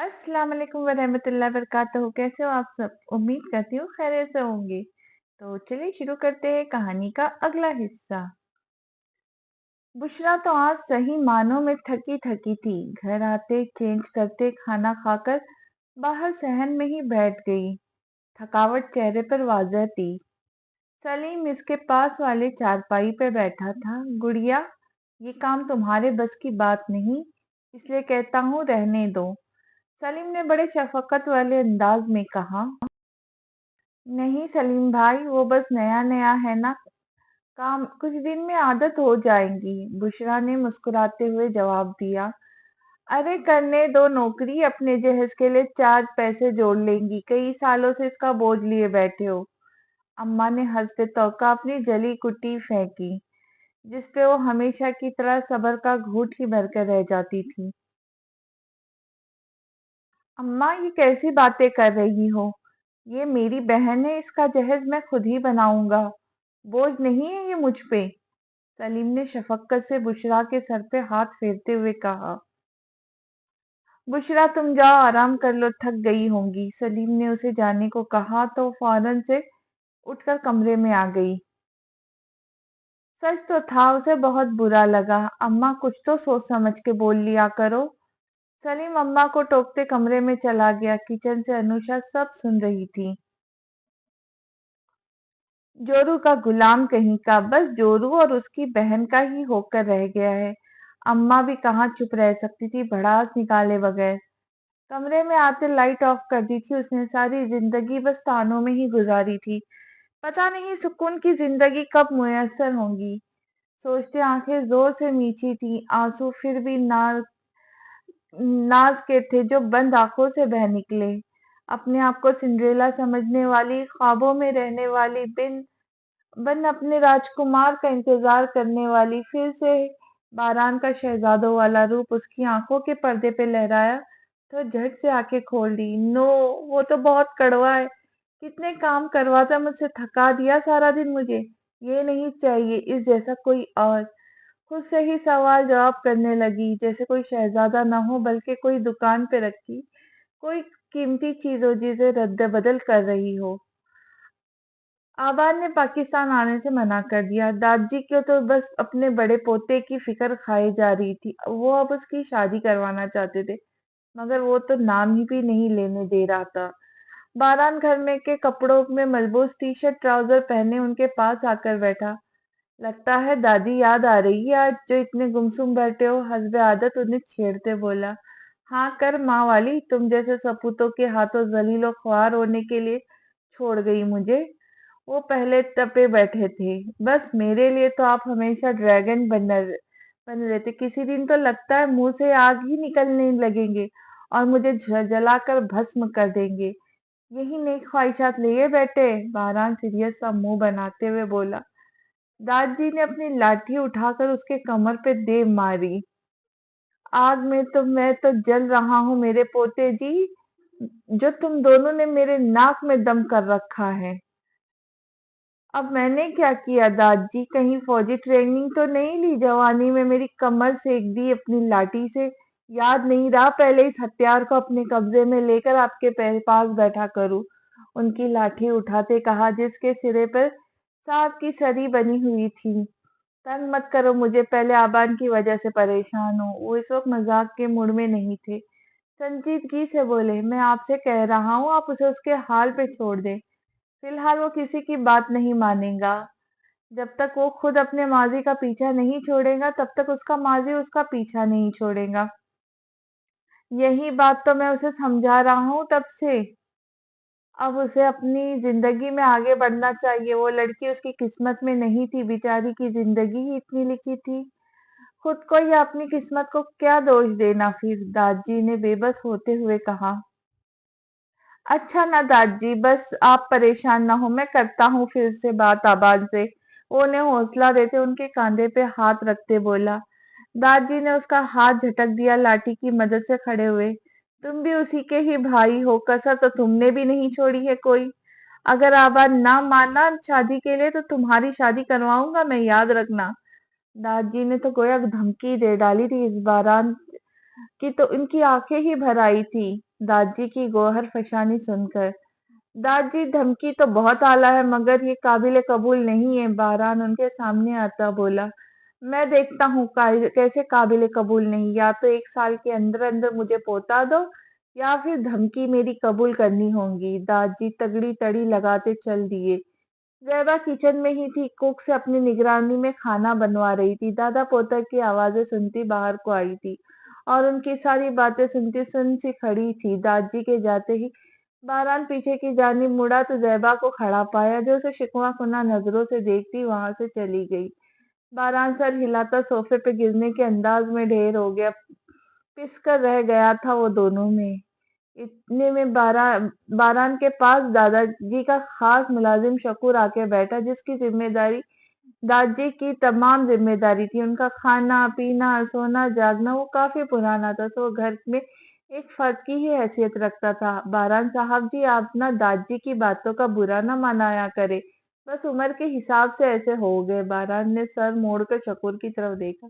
अस्सलाम वालेकुम वरहमतुल्लाहि वबरकातुहू। कैसे हो आप सब? उम्मीद करती हूँ खैरियत से होंगे। तो चलिए शुरू करते हैं कहानी का अगला हिस्सा। बुशरा तो आज सही मानों में थकी थकी थी। घर आते, चेंज करते, खाना खाकर बाहर सहन में ही बैठ गई। थकावट चेहरे पर वाज़ह थी। सलीम इसके पास वाले चारपाई पे बैठा था। गुड़िया, ये काम तुम्हारे बस की बात नहीं, इसलिए कहता हूँ रहने दो। सलीम ने बड़े शफकत वाले अंदाज में कहा। नहीं सलीम भाई, वो बस नया नया है ना, काम कुछ दिन में आदत हो जाएगी, बुशरा ने मुस्कुराते हुए जवाब दिया। अरे करने दो नौकरी, अपने जहेज के लिए 4 पैसे जोड़ लेंगी, कई सालों से इसका बोझ लिए बैठे हो। अम्मा ने हंसते तौका अपनी जली कुट्टी फेंकी, जिसपे वो हमेशा की तरह सब्र का घूंट ही भरकर रह जाती थी। अम्मा, ये कैसी बातें कर रही हो? ये मेरी बहन है, इसका जहेज मैं खुद ही बनाऊंगा, बोझ नहीं है ये मुझ पे। सलीम ने शफकत से बुशरा के सर पे हाथ फेरते हुए कहा। बुशरा तुम जाओ, आराम कर लो, थक गई होंगी। सलीम ने उसे जाने को कहा तो फौरन से उठकर कमरे में आ गई। सच तो था, उसे बहुत बुरा लगा। अम्मा, कुछ तो सोच समझ के बोल लिया करो। सलीम अम्मा को टोकते कमरे में चला गया। किचन से अनुषा सब सुन रही थी। जोरू का गुलाम कहीं का, बस जोरू और उसकी बहन का ही होकर रह गया है। अम्मा भी कहाँ चुप रह सकती थी भड़ास निकाले बगैर। कमरे में आते लाइट ऑफ कर दी थी उसने। सारी जिंदगी बस तानों में ही गुजारी थी। पता नहीं सुकून की जिंदगी कब मुयस्सर होंगी। सोचते आंखें जोर से मीची थी। आंसू फिर भी नाज के थे जो बंद आंखों से बह निकले। अपने आप को सिंड्रेला समझने वाली, ख्वाबों में रहने वाली, बिन बन अपने राजकुमार का इंतजार करने वाली, फिर से बारान का शहजादों वाला रूप उसकी आंखों के पर्दे पे लहराया तो झट से आंखें खोल दी। नो, वो तो बहुत कड़वा है। कितने काम करवाता, मुझसे थका दिया सारा दिन मुझे। ये नहीं चाहिए इस जैसा कोई और। खुद से ही सवाल जवाब करने लगी, जैसे कोई शहजादा ना हो बल्कि कोई दुकान पे रखी कोई कीमती चीज हो जिसे रद्द बदल कर रही हो। आबाद ने पाकिस्तान आने से मना कर दिया। दादाजी को तो बस अपने बड़े पोते की फिक्र खाई जा रही थी। वो अब उसकी शादी करवाना चाहते थे, मगर वो तो नाम ही भी नहीं लेने दे रहा था। बारान घर में के कपड़ों में मलबूस टी शर्ट ट्राउजर पहने उनके पास आकर बैठा। लगता है दादी याद आ रही है आज, जो इतने गुमसुम बैठे हो, हस्बे आदत उन्हें छेड़ते बोला। हाँ कर माँ वाली, तुम जैसे सपूतों के हाथों जलीलो ख्वार होने के लिए छोड़ गई मुझे। वो पहले तपे बैठे थे। बस मेरे लिए तो आप हमेशा ड्रैगन बन रहते। किसी दिन तो लगता है मुंह से आग ही निकलने लगेंगे और मुझे जलाकर भस्म कर देंगे। यही नेक ख्वाहिशात लिए बैठे। बारान सीरियस सा मुंह बनाते हुए बोला। दादाजी ने अपनी लाठी उठाकर उसके कमर पे दे मारी। आग में तो मैं तो जल रहा हूँ मेरे पोते जी, जो तुम दोनों ने मेरे नाक में दम कर रखा है। अब मैंने क्या किया दादाजी? कहीं फौजी ट्रेनिंग तो नहीं ली? जवानी में मेरी कमर सेक दी अपनी लाठी से। याद नहीं रहा पहले इस हथियार को अपने कब्जे में लेकर आपके पास बैठा करूं? उनकी लाठी उठाते कहा, जिसके सिरे पर सांप की सरी बनी हुई थी। तंग मत करो मुझे, पहले आबान की वजह से परेशान हूँ। वो इस वक्त मजाक के मूड में नहीं थे। संजीदगी से बोले, मैं आपसे कह रहा हूँ आप उसे उसके हाल पे छोड़ दें। फिलहाल वो किसी की बात नहीं मानेगा। जब तक वो खुद अपने माजी का पीछा नहीं छोड़ेगा तब तक उसका माजी उसका पीछा नहीं छोड़ेगा। यही बात तो मैं उसे समझा रहा हूँ तब से। अब उसे अपनी जिंदगी में आगे बढ़ना चाहिए। वो लड़की उसकी किस्मत में नहीं थी, बेचारी की जिंदगी ही इतनी लिखी थी। खुद को या अपनी किस्मत को क्या दोष देना फिर? दादाजी ने बेबस होते हुए कहा। अच्छा ना दादाजी, बस आप परेशान ना हो, मैं करता हूँ फिर से बात आबाद से। वो उन्हें हौसला देते उनके कांधे पे हाथ रखते बोला। दादाजी ने उसका हाथ झटक दिया। लाठी की मदद से खड़े हुए। तुम भी उसी के ही भाई हो, कसर तो तुमने भी नहीं छोड़ी है कोई। अगर आबाद ना माना शादी के लिए तो तुम्हारी शादी करवाऊंगा मैं, याद रखना। दादाजी ने तो गोया धमकी दे डाली थी। इस बारान की तो इनकी आंखें ही भर आई थी। दादी की गौहर फशानी सुनकर। दादी, धमकी तो बहुत आला है मगर ये काबिल कबूल नहीं है, बारान उनके सामने आता बोला। मैं देखता हूँ कैसे काबिल कबूल नहीं। या तो 1 साल के अंदर अंदर मुझे पोता दो या फिर धमकी मेरी कबूल करनी होगी। दादी तगड़ी तड़ी लगाते चल दिए। ज़ैबा किचन में ही थी, कुक से अपनी निगरानी में खाना बनवा रही थी। दादा पोता की आवाज़ें सुनती बाहर को आई थी और उनकी सारी बातें सुनती सुन सी खड़ी थी। दादी के जाते ही बारान पीछे की जानिब मुड़ा तो ज़ैबा को खड़ा पाया, जो उसे शिकवा कुना नजरों से देखती वहां से चली गई। बारान सर हिलाता सोफे पे गिरने के अंदाज में ढेर हो गया। पिस कर रह गया था वो दोनों में। इतने में बारान के पास दादाजी का खास मुलाजिम शकूर आके बैठा, जिसकी जिम्मेदारी दादी की तमाम जिम्मेदारी थी। उनका खाना पीना सोना जागना वो काफी पुराना था, तो वो घर में एक फर्द की ही हैसियत रखता था। बारान साहब जी, आप ना दादी की बातों का बुरा ना मनाया करे, बस उम्र के हिसाब से ऐसे हो गए। बारान ने सर मोड़कर शकूर की तरफ देखा।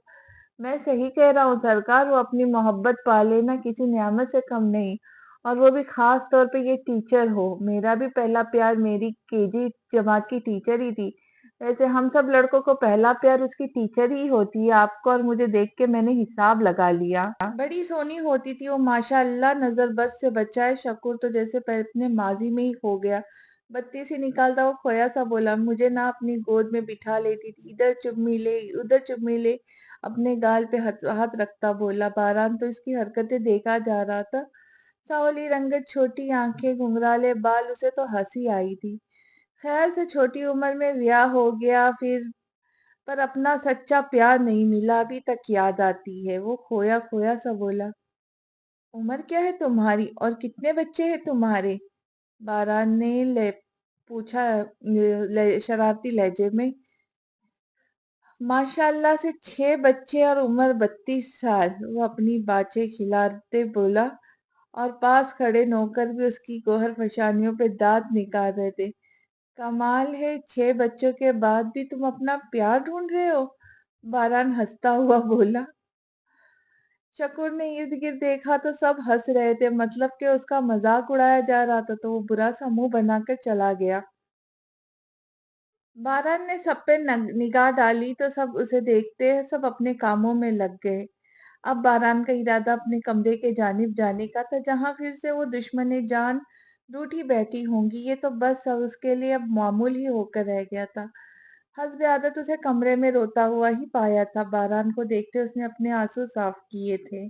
मैं सही कह रहा हूँ सरकार, वो अपनी मोहब्बत पा लेना किसी नियामत से कम नहीं, और वो भी खास तौर पे ये टीचर हो। मेरा भी पहला प्यार मेरी केजी जमात की टीचर ही थी। वैसे हम सब लड़कों को पहला प्यार उसकी टीचर ही होती है। आपको और मुझे देख के मैंने हिसाब लगा लिया। बड़ी सोनी होती थी वो माशाअल्लाह, नजर बस से बचाए। शकूर तो जैसे अपने माजी में ही खो गया। बत्ती सी निकालता वो खोया सा बोला, मुझे ना अपनी गोद में बिठा लेती थी, इधर चुम्मी ले उधर चुम्मी ले, अपने गाल पे हाथ हाथ रखता बोला। बारान तो इसकी हरकतें देखा जा रहा था। सांवली रंगत, छोटी आंखें, घुंघराले बाल, उसे तो हंसी आई थी। खैर से छोटी उम्र में ब्याह हो गया फिर, पर अपना सच्चा प्यार नहीं मिला, अभी तक याद आती है। वो खोया खोया सा बोला। उम्र क्या है तुम्हारी और कितने बच्चे हैं तुम्हारे? बारान ने पूछा शरारती लहजे में। माशाअल्लाह से 6 बच्चे और उम्र 32 साल, वो अपनी बातें खिलाते बोला, और पास खड़े नौकर भी उसकी गोहर फशानियों पे दांत निकाल रहे थे। कमाल है, 6 बच्चों के बाद भी तुम अपना प्यार ढूंढ रहे हो, बारान हंसता हुआ बोला। शकूर ने इर्द गिर्द देखा तो सब हंस रहे थे, मतलब कि उसका मजाक उड़ाया जा रहा था, तो वो बुरा सा मुंह बनाकर चला गया। बारान ने सब पे निगाह डाली तो सब उसे देखते सब अपने कामों में लग गए। अब बारान का इरादा अपने कमरे के जानिब जाने का था, जहां फिर से वो दुश्मने जान रूठी बैठी होंगी। ये तो बस अब उसके लिए अब मामूल ही होकर रह गया था। हस्ब आदत उसे कमरे में रोता हुआ ही पाया था। बारान को देखते उसने अपने आंसू साफ किए थे।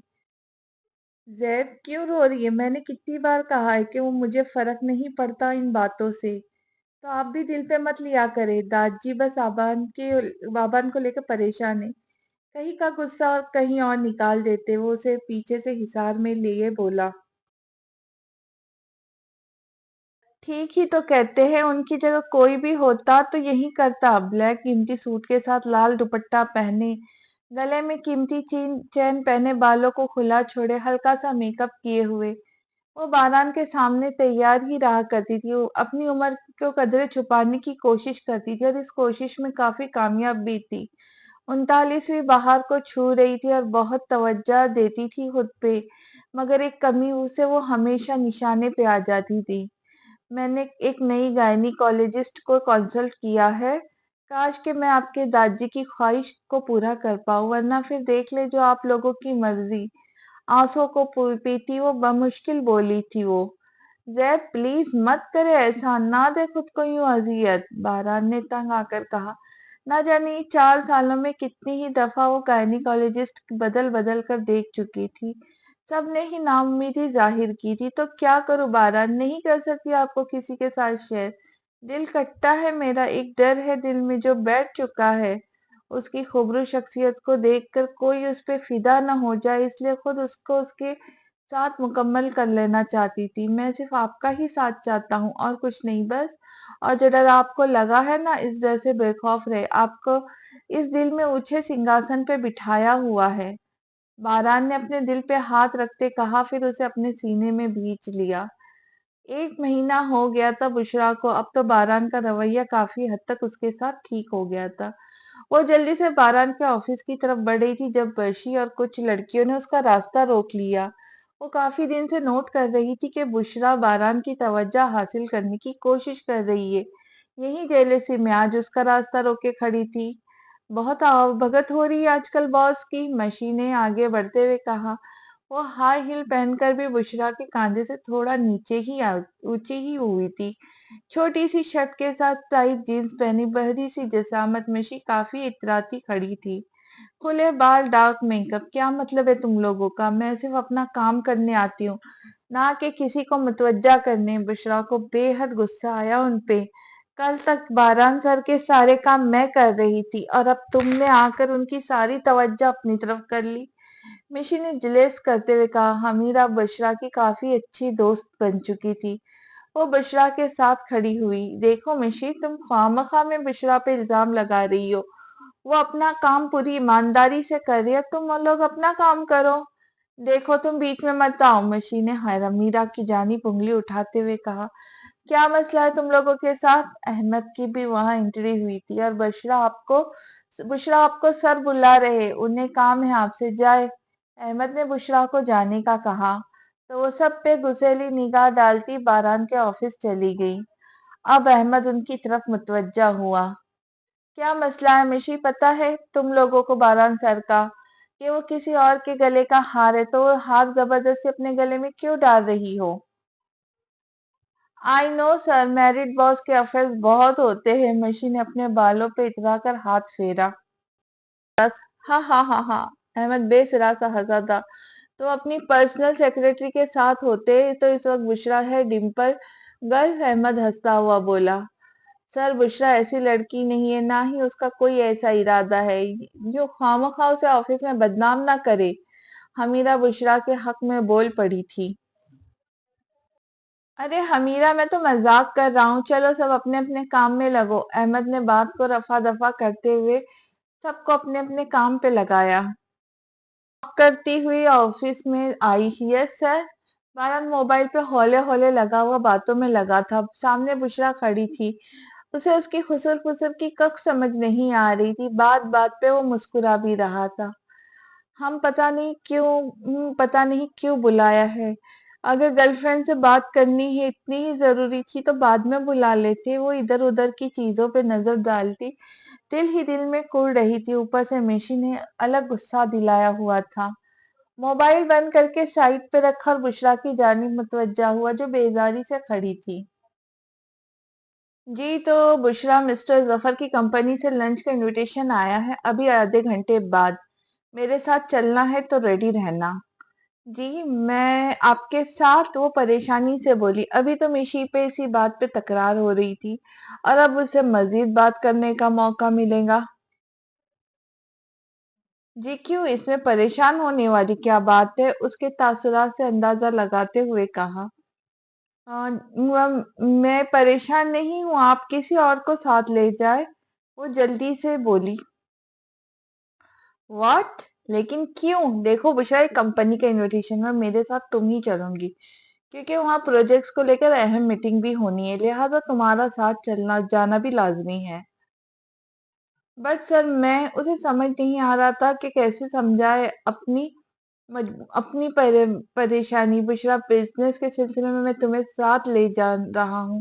ज़ैब क्यों रो रही है? मैंने कितनी बार कहा है कि वो मुझे फर्क नहीं पड़ता इन बातों से। तो आप भी दिल पे मत लिया करे। दादी बस बाबान को लेकर परेशान है। कहीं का गुस्सा और कहीं और निकाल देते। वो उसे पीछे से हिसार में लिए बोला। ठीक ही तो कहते हैं, उनकी जगह कोई भी होता तो यही करता। ब्लैक कीमती सूट के साथ लाल दुपट्टा पहने, गले में कीमती चैन पहने, बालों को खुला छोड़े, हल्का सा मेकअप किए हुए वो बारान के सामने तैयार ही रहा करती थी। वो अपनी उम्र को कदरे छुपाने की कोशिश करती थी और इस कोशिश में काफी कामयाब भी थी। 39वीं बहार को छू रही थी और बहुत तवज्जो देती थी खुद पे, मगर एक कमी उसे वो हमेशा निशाने पे आ जाती थी। मैंने एक नई गायनिकोलॉजिस्ट को कंसल्ट किया है। काश कि मैं आपके दादी की ख्वाहिश को पूरा कर पाऊं, वरना फिर देख ले जो आप लोगों की मर्जी। आंसुओं को पीती वो बमुश्किल बोली थी वो। जैब प्लीज मत करे ऐसा, ना दे खुद को यूं अजियत, बारान ने तंग आकर कहा। ना जाने 4 सालों में कितनी ही दफा वो गायनिकोलॉजिस्ट बदल बदल कर देख चुकी थी। सबने ही नाउम्मीदी जाहिर की थी। तो क्या करूं बारान, नहीं कर सकती आपको किसी के साथ शेयर। दिल कट्टा है मेरा, एक डर है दिल में जो बैठ चुका है। उसकी खूबरू शख्सियत को देखकर कोई उस पे फिदा न हो जाए, इसलिए खुद उसको उसके साथ मुकम्मल कर लेना चाहती थी। मैं सिर्फ आपका ही साथ चाहता हूँ और कुछ नहीं, बस। और जो डर आपको लगा है ना, इस डर से बेखौफ रहे। आपको इस दिल में ऊंचे सिंहासन पे बिठाया हुआ है। बारान ने अपने दिल पे हाथ रखते कहा, फिर उसे अपने सीने में भींच लिया। 1 महीना हो गया था बुशरा को। अब तो बारान का रवैया काफी हद तक उसके साथ ठीक हो गया था। वो जल्दी से बारान के ऑफिस की तरफ बढ़ रही थी जब बर्शी और कुछ लड़कियों ने उसका रास्ता रोक लिया। وہ کافی دن سے نوٹ کر رہی تھی کہ بشرا باران کی توجہ حاصل کرنے کی کوشش کر رہی ہے۔ یہی جیلسی میں آج اس کا راستہ روکے کھڑی تھی۔ بہت آؤ بھگت ہو رہی ہے آج کل باس کی، مشی نے آگے بڑھتے ہوئے کہا۔ وہ ہائی ہیل پہن کر بھی بشرا کے کاندھے سے تھوڑا نیچے ہی اونچی ہی ہوئی تھی۔ چھوٹی سی شرٹ کے ساتھ ٹائٹ جینس پہنی بہری سی جسامت مشی کافی اتراتی کھڑی تھی۔ کھلے بال، ڈارک میک اپ، کیا مطلب ہے تم لوگوں کا؟ میں صرف اپنا کام کرنے آتی ہوں، نہ کہ کسی کو متوجہ کرنے۔ بشرا کو بے حد غصہ آیا ان پہ۔ کل تک باران سر کے سارے کام میں کر رہی تھی اور اب تم نے آ کر ان کی ساری توجہ اپنی طرف کر لی۔ مشی نے جلیس کرتے ہوئے کہا۔ حمیرہ بشرا کی کافی اچھی دوست بن چکی تھی۔ وہ بشرا کے ساتھ کھڑی ہوئی۔ دیکھو مشی، تم خواہ میں بشرا پہ الزام لگا رہی ہو۔ وہ اپنا کام پوری ایمانداری سے کر رہی ہے، تم لوگ اپنا کام کرو۔ دیکھو تم بیچ میں مت آؤ، مشی نے حمیرہ کی جانب انگلی اٹھاتے ہوئے کہا۔ کیا مسئلہ ہے تم لوگوں کے ساتھ؟ احمد کی بھی وہاں انٹری ہوئی تھی اور بشرا آپ کو سر بلا رہے، انہیں کام ہے آپ سے، جائے۔ احمد نے بشرا کو جانے کا کہا تو وہ سب پہ غصیلی نگاہ ڈالتی باران کے آفس چلی گئی۔ اب احمد ان کی طرف متوجہ ہوا۔ کیا مسئلہ ہے مشی؟ پتہ ہے تم لوگوں کو باران سر کا کہ وہ کسی اور کے گلے کا ہار ہے، تو وہ ہار زبردستی اپنے گلے میں کیوں ڈال رہی ہو؟ آئی نو سر، میرڈ باس کے افیئرز بہت ہوتے ہیں۔ مشی نے اپنے بالوں پہ اترا کر ہاتھ پھیرا۔ ہاں ہاں ہاں ہاں، احمد بے سرا سا ہنسا تھا۔ تو اپنی پرسنل سیکرٹری کے ساتھ ہوتے تو اس وقت بشرا ہے ڈمپل گرل، احمد ہنستا ہوا بولا۔ سر بشرا ایسی لڑکی نہیں ہے، نہ ہی اس کا کوئی ایسا ارادہ ہے جو خواہ اسے آفس میں بدنام نہ کرے۔ حمیرہ بشرا کے حق میں بول پڑی تھی۔ ارے حمیرہ، میں تو مذاق کر رہا ہوں، چلو سب اپنے اپنے کام میں لگو۔ احمد نے بات کو رفع دفع کرتے ہوئے سب کو اپنے اپنے کام پہ لگایا۔ نوک کرتی ہوئی آفس میں آئی۔ یس سر۔ باران موبائل پہ ہولے ہولے لگا ہوا باتوں میں لگا تھا۔ سامنے بشرا کھڑی تھی۔ اسے اس کی خسر پسر کی کک سمجھ نہیں آ رہی تھی۔ بات بات پہ وہ مسکرا بھی رہا تھا۔ ہم پتا نہیں کیوں بلایا ہے۔ اگر گرل فرینڈ سے بات کرنی ہے اتنی ہی ضروری تھی تو بعد میں بلا لیتے۔ وہ ادھر ادھر کی چیزوں پہ نظر ڈالتی دل ہی دل میں کڑ رہی تھی۔ اوپر سے مشی نے الگ غصہ دلایا ہوا تھا۔ موبائل بند کر کے سائٹ پہ رکھا اور بشرا کی جانب متوجہ ہوا جو بیزاری سے کھڑی تھی۔ جی تو بشرا، مسٹر ظفر کی کمپنی سے لنچ کا انویٹیشن آیا ہے، ابھی آدھے گھنٹے بعد۔ میرے ساتھ چلنا ہے تو ریڈی رہنا۔ جی میں آپ کے ساتھ، وہ پریشانی سے بولی۔ ابھی تو مشی پہ اسی بات پہ تکرار ہو رہی تھی اور اب اسے مزید بات کرنے کا موقع ملے گا۔ جی کیوں، اس میں پریشان ہونے والی کیا بات ہے؟ اس کے تاثرات سے اندازہ لگاتے ہوئے کہا۔ میں پریشان نہیں ہوں، آپ کسی اور کو ساتھ لے جائے، وہ جلدی سے بولی۔ واٹ؟ لیکن کیوں؟ دیکھو بشرا، ایک کمپنی کا انویٹیشن ہے، میرے ساتھ تم ہی چلوں گی کیونکہ وہاں پروجیکٹس کو لے کر اہم میٹنگ بھی ہونی ہے، لہٰذا تمہارا ساتھ چلنا جانا بھی لازمی ہے۔ بٹ سر، میں اسے سمجھ نہیں آ رہا تھا کہ کیسے سمجھائے اپنی پریشانی۔ بشرا، بزنس کے سلسلے میں تمہیں ساتھ لے جا رہا ہوں،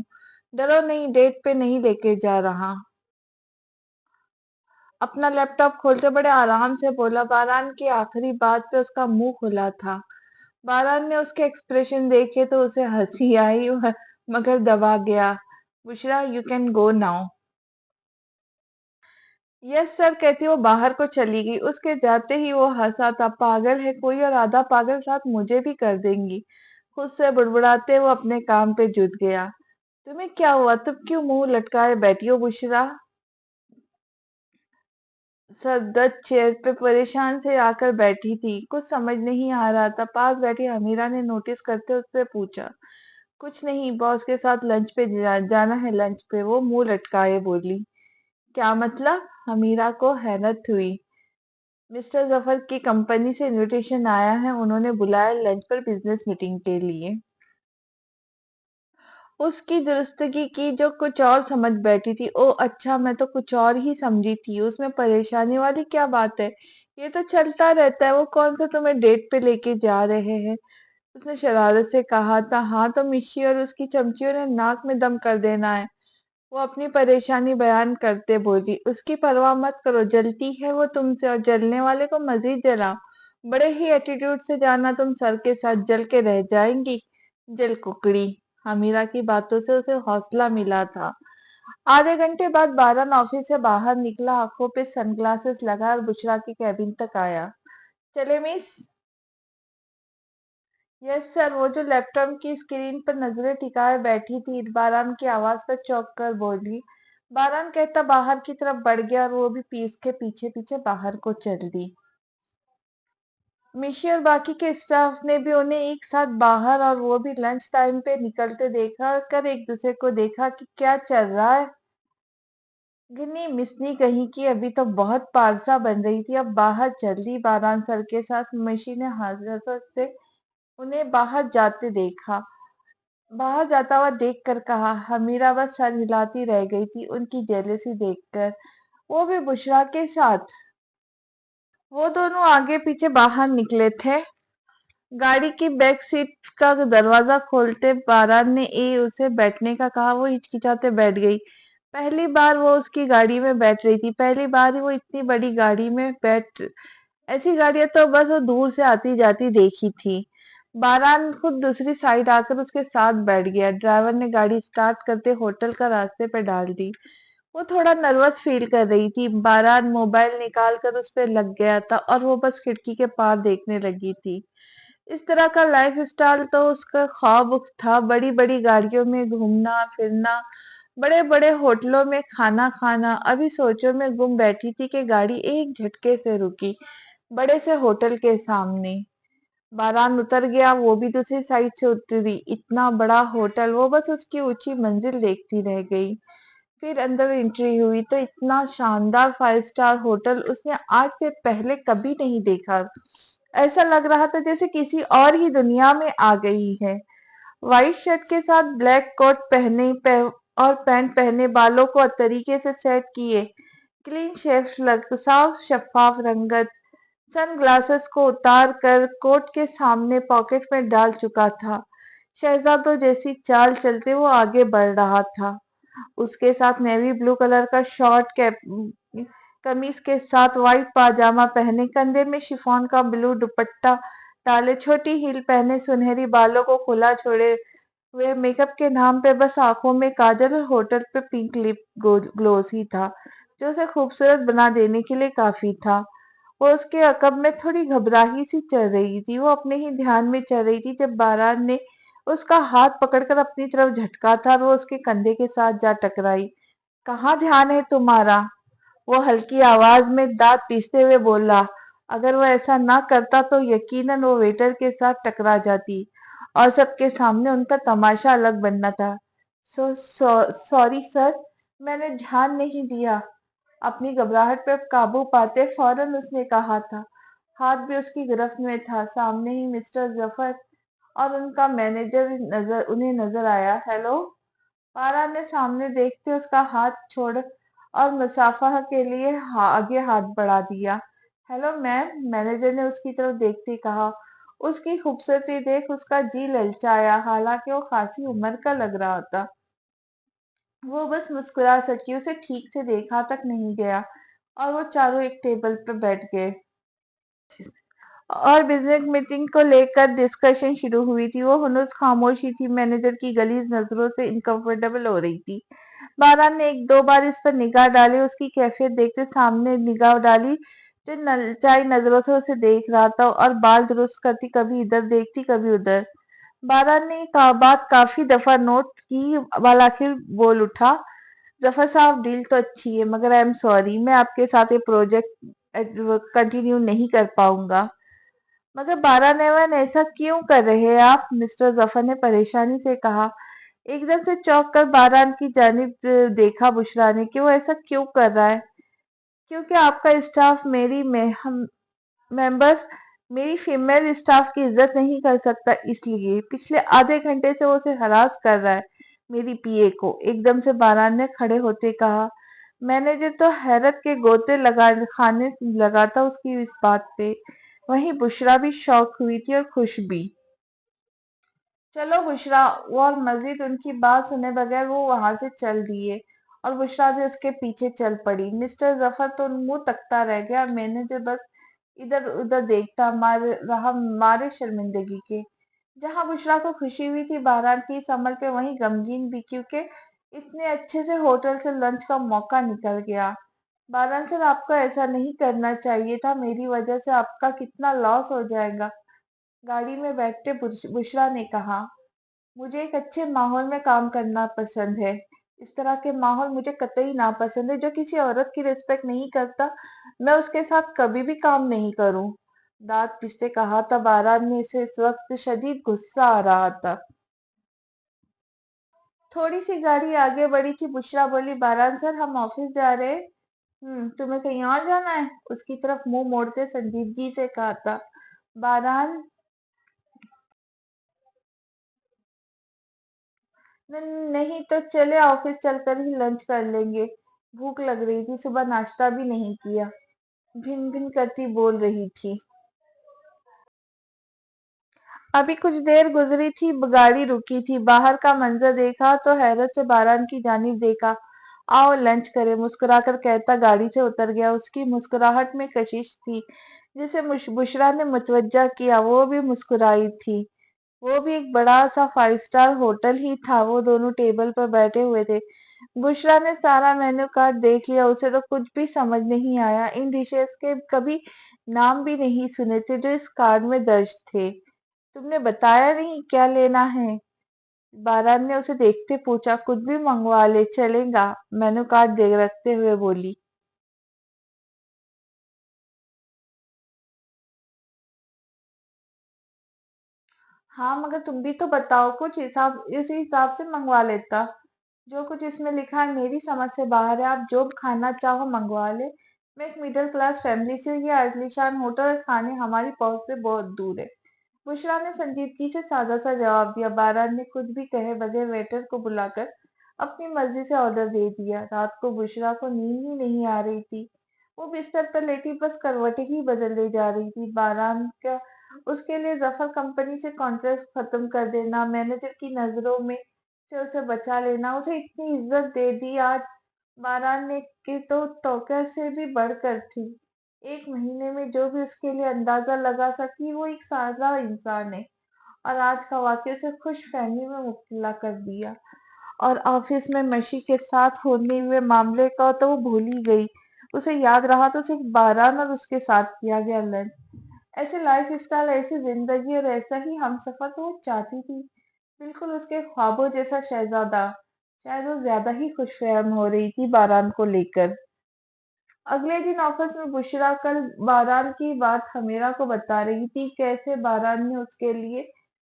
ڈرو نہیں، ڈیٹ پہ نہیں لے کے جا رہا۔ اپنا لیپ ٹاپ کھولتے بڑے آرام سے بولا۔ باران کی آخری بات پہ اس کا منہ کھلا تھا۔ باران نے اس کے ایکسپریشن دیکھے تو اسے ہنسی آئی مگر دبا گیا۔ بشرا، یو کین گو ناؤ۔ یس سر کہتی وہ باہر کو چلی گئی۔ اس کے جاتے ہی وہ ہنسا تھا۔ پاگل ہے کوئی، اور آدھا پاگل ساتھ مجھے بھی کر دیں گی۔ خود سے بڑبڑاتے وہ اپنے کام پہ جٹ گیا۔ تمہیں کیا ہوا؟ تم کیوں منہ لٹکائے بیٹھی ہو بشرا؟ سردت چیئر پہ پریشان سے آ کر بیٹھی تھی، کچھ سمجھ نہیں آ رہا تھا۔ پاس بیٹھی حمیرہ نے نوٹس کرتے اس سے پوچھا۔ کچھ نہیں، باس کے ساتھ لنچ پہ جانا ہے، لنچ پہ، وہ منہ لٹکائے بولی۔ کیا مطلب؟ حمیرہ کو حیرت ہوئی۔ مسٹر ظفر کی کمپنی سے انویٹیشن آیا ہے، انہوں نے بلایا لنچ پر بزنس میٹنگ کے لیے۔ اس کی درستگی کی جو کچھ اور سمجھ بیٹھی تھی۔ او اچھا، میں تو کچھ اور ہی سمجھی تھی۔ اس میں پریشانی والی کیا بات ہے؟ یہ تو چلتا رہتا ہے۔ وہ کون سا تمہیں ڈیٹ پہ لے کے جا رہے ہیں؟ اس نے شرارت سے کہا تھا۔ ہاں تو مشی اور اس کی چمچیوں نے ناک میں دم کر دینا ہے۔ وہ اپنی پریشانی بیان کرتے بولی، اس کی پرواہ مت کرو، جلتی ہے وہ تم سے اور جلنے والے کو مزید جلاؤ۔ بڑے ہی ایٹیٹیوڈ سے جانا، تم سر کے ساتھ جل کے رہ جائیں گی۔ جل ککڑی۔ حمیرہ کی باتوں سے اسے حوصلہ ملا تھا۔ آدھے گھنٹے بعد باران آفس سے باہر نکلا، آنکھوں پہ سن گلاسز لگا اور بشرا کے کیبن تک آیا۔ چلے مس؟ یس سر۔ وہ جو لیپ ٹاپ کی اسکرین پر نظریں ٹکائے بیٹھی تھی، باران کی آواز پر چونک کر بولی۔ باران کہتا باہر کی طرف بڑھ گیا اور وہ بھی پیس کے پیچھے پیچھے باہر کو چل دی۔ میشی اور باقی کے اسٹاف نے بھی انہیں ایک ساتھ باہر اور وہ بھی لنچ ٹائم پہ نکلتے دیکھا کر ایک دوسرے کو دیکھا کہ کیا چل رہا ہے۔ گنی مسنی کہیں کی ابھی تو بہت پارسا بن رہی تھی، اب باہر چل دی۔ باران سر کے ساتھ میشی نے حسرت سے انہیں باہر جاتے دیکھا، باہر جاتا ہوا دیکھ کر کہا۔ حمیرہ بس سر ہلاتی رہ گئی تھی ان کی جیلسی دیکھ کر۔ وہ بھی بشرا کے ساتھ؟ وہ دونوں آگے پیچھے باہر نکلے تھے۔ گاڑی کی بیک سیٹ کا دروازہ کھولتے باران نے اسے بیٹھنے کا کہا۔ وہ ہچکچاتے بیٹھ گئی۔ پہلی بار وہ اس کی گاڑی میں بیٹھ رہی تھی، پہلی بار ہی وہ اتنی بڑی گاڑی میں ایسی گاڑیاں تو بس وہ دور سے آتی جاتی دیکھی تھی۔ باران خود دوسری سائیڈ آ کر اس کے ساتھ بیٹھ گیا۔ ڈرائیور نے گاڑی سٹارٹ کرتے ہوٹل کا راستے پہ ڈال دی۔ وہ تھوڑا نروس فیل کر رہی تھی۔ باران موبائل نکال کر اس پہ لگ گیا تھا اور وہ بس کھڑکی کے پار دیکھنے لگی تھی۔ اس طرح کا لائف اسٹائل تو اس کا خواب تھا، بڑی بڑی گاڑیوں میں گھومنا پھرنا، بڑے بڑے ہوٹلوں میں کھانا کھانا۔ ابھی سوچوں میں گم بیٹھی تھی کہ گاڑی ایک جھٹکے سے رکی بڑے سے ہوٹل کے سامنے۔ باران اتر گیا، وہ بھی دوسری سائڈ سے اتری۔ اتنا بڑا ہوٹل، وہ بس اس کی اونچی منزل دیکھتی رہ گئی۔ پھر اندر انٹری ہوئی تو اتنا شاندار 5 اسٹار ہوٹل اس نے آج سے پہلے کبھی نہیں دیکھا۔ ایسا لگ رہا تھا جیسے کسی اور ہی دنیا میں آ گئی ہے۔ وائٹ شرٹ کے ساتھ بلیک کوٹ پہنے اور پینٹ پہنے، بالوں کو طریقے سے سیٹ کیے، کلین شیو، صاف شفاف رنگت، سن گلاسز کو اتار کر کوٹ کے سامنے پاکٹ میں ڈال چکا تھا۔ شہزادوں جیسی چال چلتے وہ آگے بڑھ رہا تھا۔ اس کے ساتھ نیوی بلو کلر کا شارٹ قمیص کے ساتھ وائٹ پاجامہ پہنے، کندھے میں شفون کا بلو دوپٹہ ڈالے، چھوٹی ہیل پہنے، سنہری بالوں کو کھلا چھوڑے ہوئے، میک اپ کے نام پہ بس آنکھوں میں کاجل اور ہوٹل پہ پنک لپ گلوس ہی تھا جو اسے خوبصورت بنا دینے کے لیے کافی تھا۔ وہ اس کے عقب میں تھوڑی گھبراہی سی چل رہی تھی، وہ اپنے ہی دھیان میں چل رہی تھی جب باران نے اس کا ہاتھ پکڑ کر اپنی طرف جھٹکا تھا اور وہ اس کے کندھے کے ساتھ جا ٹکرائی۔ کہاں دھیان ہے تمہارا؟ وہ ہلکی آواز میں دانت پیستے ہوئے بولا۔ اگر وہ ایسا نہ کرتا تو یقیناً وہ ویٹر کے ساتھ ٹکرا جاتی اور سب کے سامنے ان کا تماشا الگ بننا تھا۔ سوری سر، میں نے دھیان نہیں دیا۔ اپنی گھبراہٹ پہ قابو پاتے فوراً اس نے کہا تھا۔ ہاتھ بھی اس کی گرفت میں تھا۔ سامنے ہی مسٹر ظفر اور ان کا مینیجر انہیں نظر آیا۔ ہیلو۔ باران نے سامنے دیکھتے اس کا ہاتھ چھوڑ اور مصافحہ کے لیے آگے ہاتھ بڑھا دیا۔ ہیلو میم، مینیجر نے اس کی طرف دیکھتے کہا۔ اس کی خوبصورتی دیکھ اس کا جی للچایا، حالانکہ وہ خاصی عمر کا لگ رہا تھا۔ وہ بس مسکرا سکی، اسے ٹھیک سے دیکھا تک نہیں گیا اور وہ چاروں ایک ٹیبل پر بیٹھ گئے اور بزنس میٹنگ کو لے کر ڈسکشن شروع ہوئی تھی۔ وہ ہنوز خاموشی تھی، مینیجر کی غلیظ نظروں سے انکمفرٹیبل ہو رہی تھی۔ باران نے ایک دو بار اس پر نگاہ ڈالی، اس کی کیفیت دیکھتے سامنے نگاہ ڈالی جو للچائی نظروں سے اسے دیکھ رہا تھا اور بال درست کرتی کبھی ادھر دیکھتی کبھی ادھر۔ باران نے یہ بات کافی دفعہ نوٹ کی، بالآخر بول اٹھا۔ ظفر صاحب، ڈیل تو اچھی ہے مگر آئی ایم سوری، میں آپ کے ساتھ یہ پروجیکٹ کنٹینیو نہیں کر پاؤں گا۔ مگر باران ایون ایسا کیوں کر رہے ہیں آپ؟ مسٹر ظفر نے پریشانی سے کہا۔ ایک دم سے چونک کر باران کی جانب دیکھا بشرا نے کہ وہ ایسا کیوں کر رہا ہے۔ کیونکہ آپ کا اسٹاف ممبر میری فیمیل اسٹاف کی عزت نہیں کر سکتا، اس لیے پچھلے آدھے گھنٹے سے وہ اسے ہراس کر رہا ہے، میری پی اے کو، ایک دم سے باران نے کھڑے ہوتے کہا۔ مینیجر تو حیرت کے گوتے کھانے لگا تھا اس کی اس بات پہ، وہیں بشرا بھی شاک ہوئی تھی اور خوش بھی۔ चलो बुशरा। और मजीद उनकी बात सुने बगैर वो वहां से चल दिए और बुशरा भी उसके पीछे चल पड़ी। मिस्टर जफर तो मुंह तकता रह गया। मैनेजर बस इधर उधर देखता रहा मारे शर्मिंदगी के। जहां बुशरा को खुशी हुई थी बारात की इस अमल पे, वहीं गमगीन भी, क्योंकि इतने अच्छे से होटल से लंच का मौका निकल गया। बारात सर, आपको ऐसा नहीं करना चाहिए था। मेरी वजह से आपका कितना लॉस हो जाएगा। गाड़ी में बैठते बुशरा ने कहा, मुझे एक अच्छे माहौल में काम करना पसंद है। इस तरह के माहौल मुझे कतई नापसंद है। जो किसी औरत की रिस्पेक्ट नहीं करता, मैं उसके साथ कभी भी काम नहीं करूं। दांत पिसते कहा था बारात ने। इसे इस वक्त शदीद गुस्सा आ रहा था। थोड़ी सी गाड़ी आगे बढ़ी थी। बुशरा बोली, बारात सर, हम ऑफिस जा रहे हैं। तुम्हें कहीं और जाना है? उसकी तरफ मुंह मोड़ते संजीदगी से कहा था बारात। नहीं तो चले, ऑफिस चलकर ही लंच कर लेंगे। भूख लग रही थी, सुबह नाश्ता भी नहीं किया। भिन भिन करती बोल रही थी। अभी कुछ देर गुजरी थी, गाड़ी रुकी थी। बाहर का मंजर देखा तो हैरत से बारान की जानिब देखा। आओ लंच करें, मुस्कुराकर कहता गाड़ी से उतर गया। उसकी मुस्कुराहट में कशिश थी जिसे बुशरा ने मुतवज्जा किया। वो भी मुस्कुराई थी। वो भी एक बड़ा सा 5 स्टार होटल ही था। वो दोनों टेबल पर बैठे हुए थे। बुशरा ने सारा मेन्यू कार्ड देख लिया। उसे तो कुछ भी समझ नहीं आया। इन डिशेस के कभी नाम भी नहीं सुने थे जो इस कार्ड में दर्ज थे। तुमने बताया नहीं क्या लेना है? बारात ने उसे देखते पूछा। कुछ भी मंगवा ले, चलेगा, मेनू कार्ड दे रखते हुए बोली। हाँ, मगर तुम भी तो बताओ कुछ। इसी हिसाब से मंगवा लेता। जो कुछ इसमें लिखा है मेरी समझ से बाहर है। आप जो खाना चाहो मंगवा ले। मैं एक मिडिल क्लास फैमिली से हूँ। ये आलीशान होटल और खाने हमारी पहुंच से बहुत दूर है। बुशरा ने संजीदगी से सादा सा जवाब दिया। बारात ने कुछ भी कहे बगैर वेटर को बुलाकर अपनी मर्जी से ऑर्डर दे दिया। रात को बुशरा को नींद ही नहीं आ रही थी। वो बिस्तर पर लेटी बस करवटें ही बदलने जा रही थी। बारात का उसके लिए जफर कंपनी से कॉन्ट्रैक्ट खत्म कर देना, मैनेजर की नजरों में से उसे बचा लेना, उसे इतनी इज्जत दे दी आज बारात ने की तो तौका से भी बढ़कर थी। एक महीने में जो भी उसके लिए अंदाजा लगा सकी, वो एक सादा इंसान है। और आज का वाकया उसे खुश फहमी में मुब्तला कर दिया। और ऑफिस में मशी के साथ होने हुए मामले का तो वो भूल ही गई। उसे याद रहा तो सिर्फ बारात और उसके साथ किया गया लंच। ऐसे लाइफ स्टाइल, ऐसी जिंदगी और ऐसा ही हमसफर तो वो चाहती थी। बिल्कुल उसके ख्वाबों जैसा शहजादा। शायद वो ज्यादा ही खुशफहम हो रही थी बारात को लेकर। अगले दिन ऑफिस में बुशरा कल बारात की बात हमीरा को बता रही थी। कैसे बारात ने उसके लिए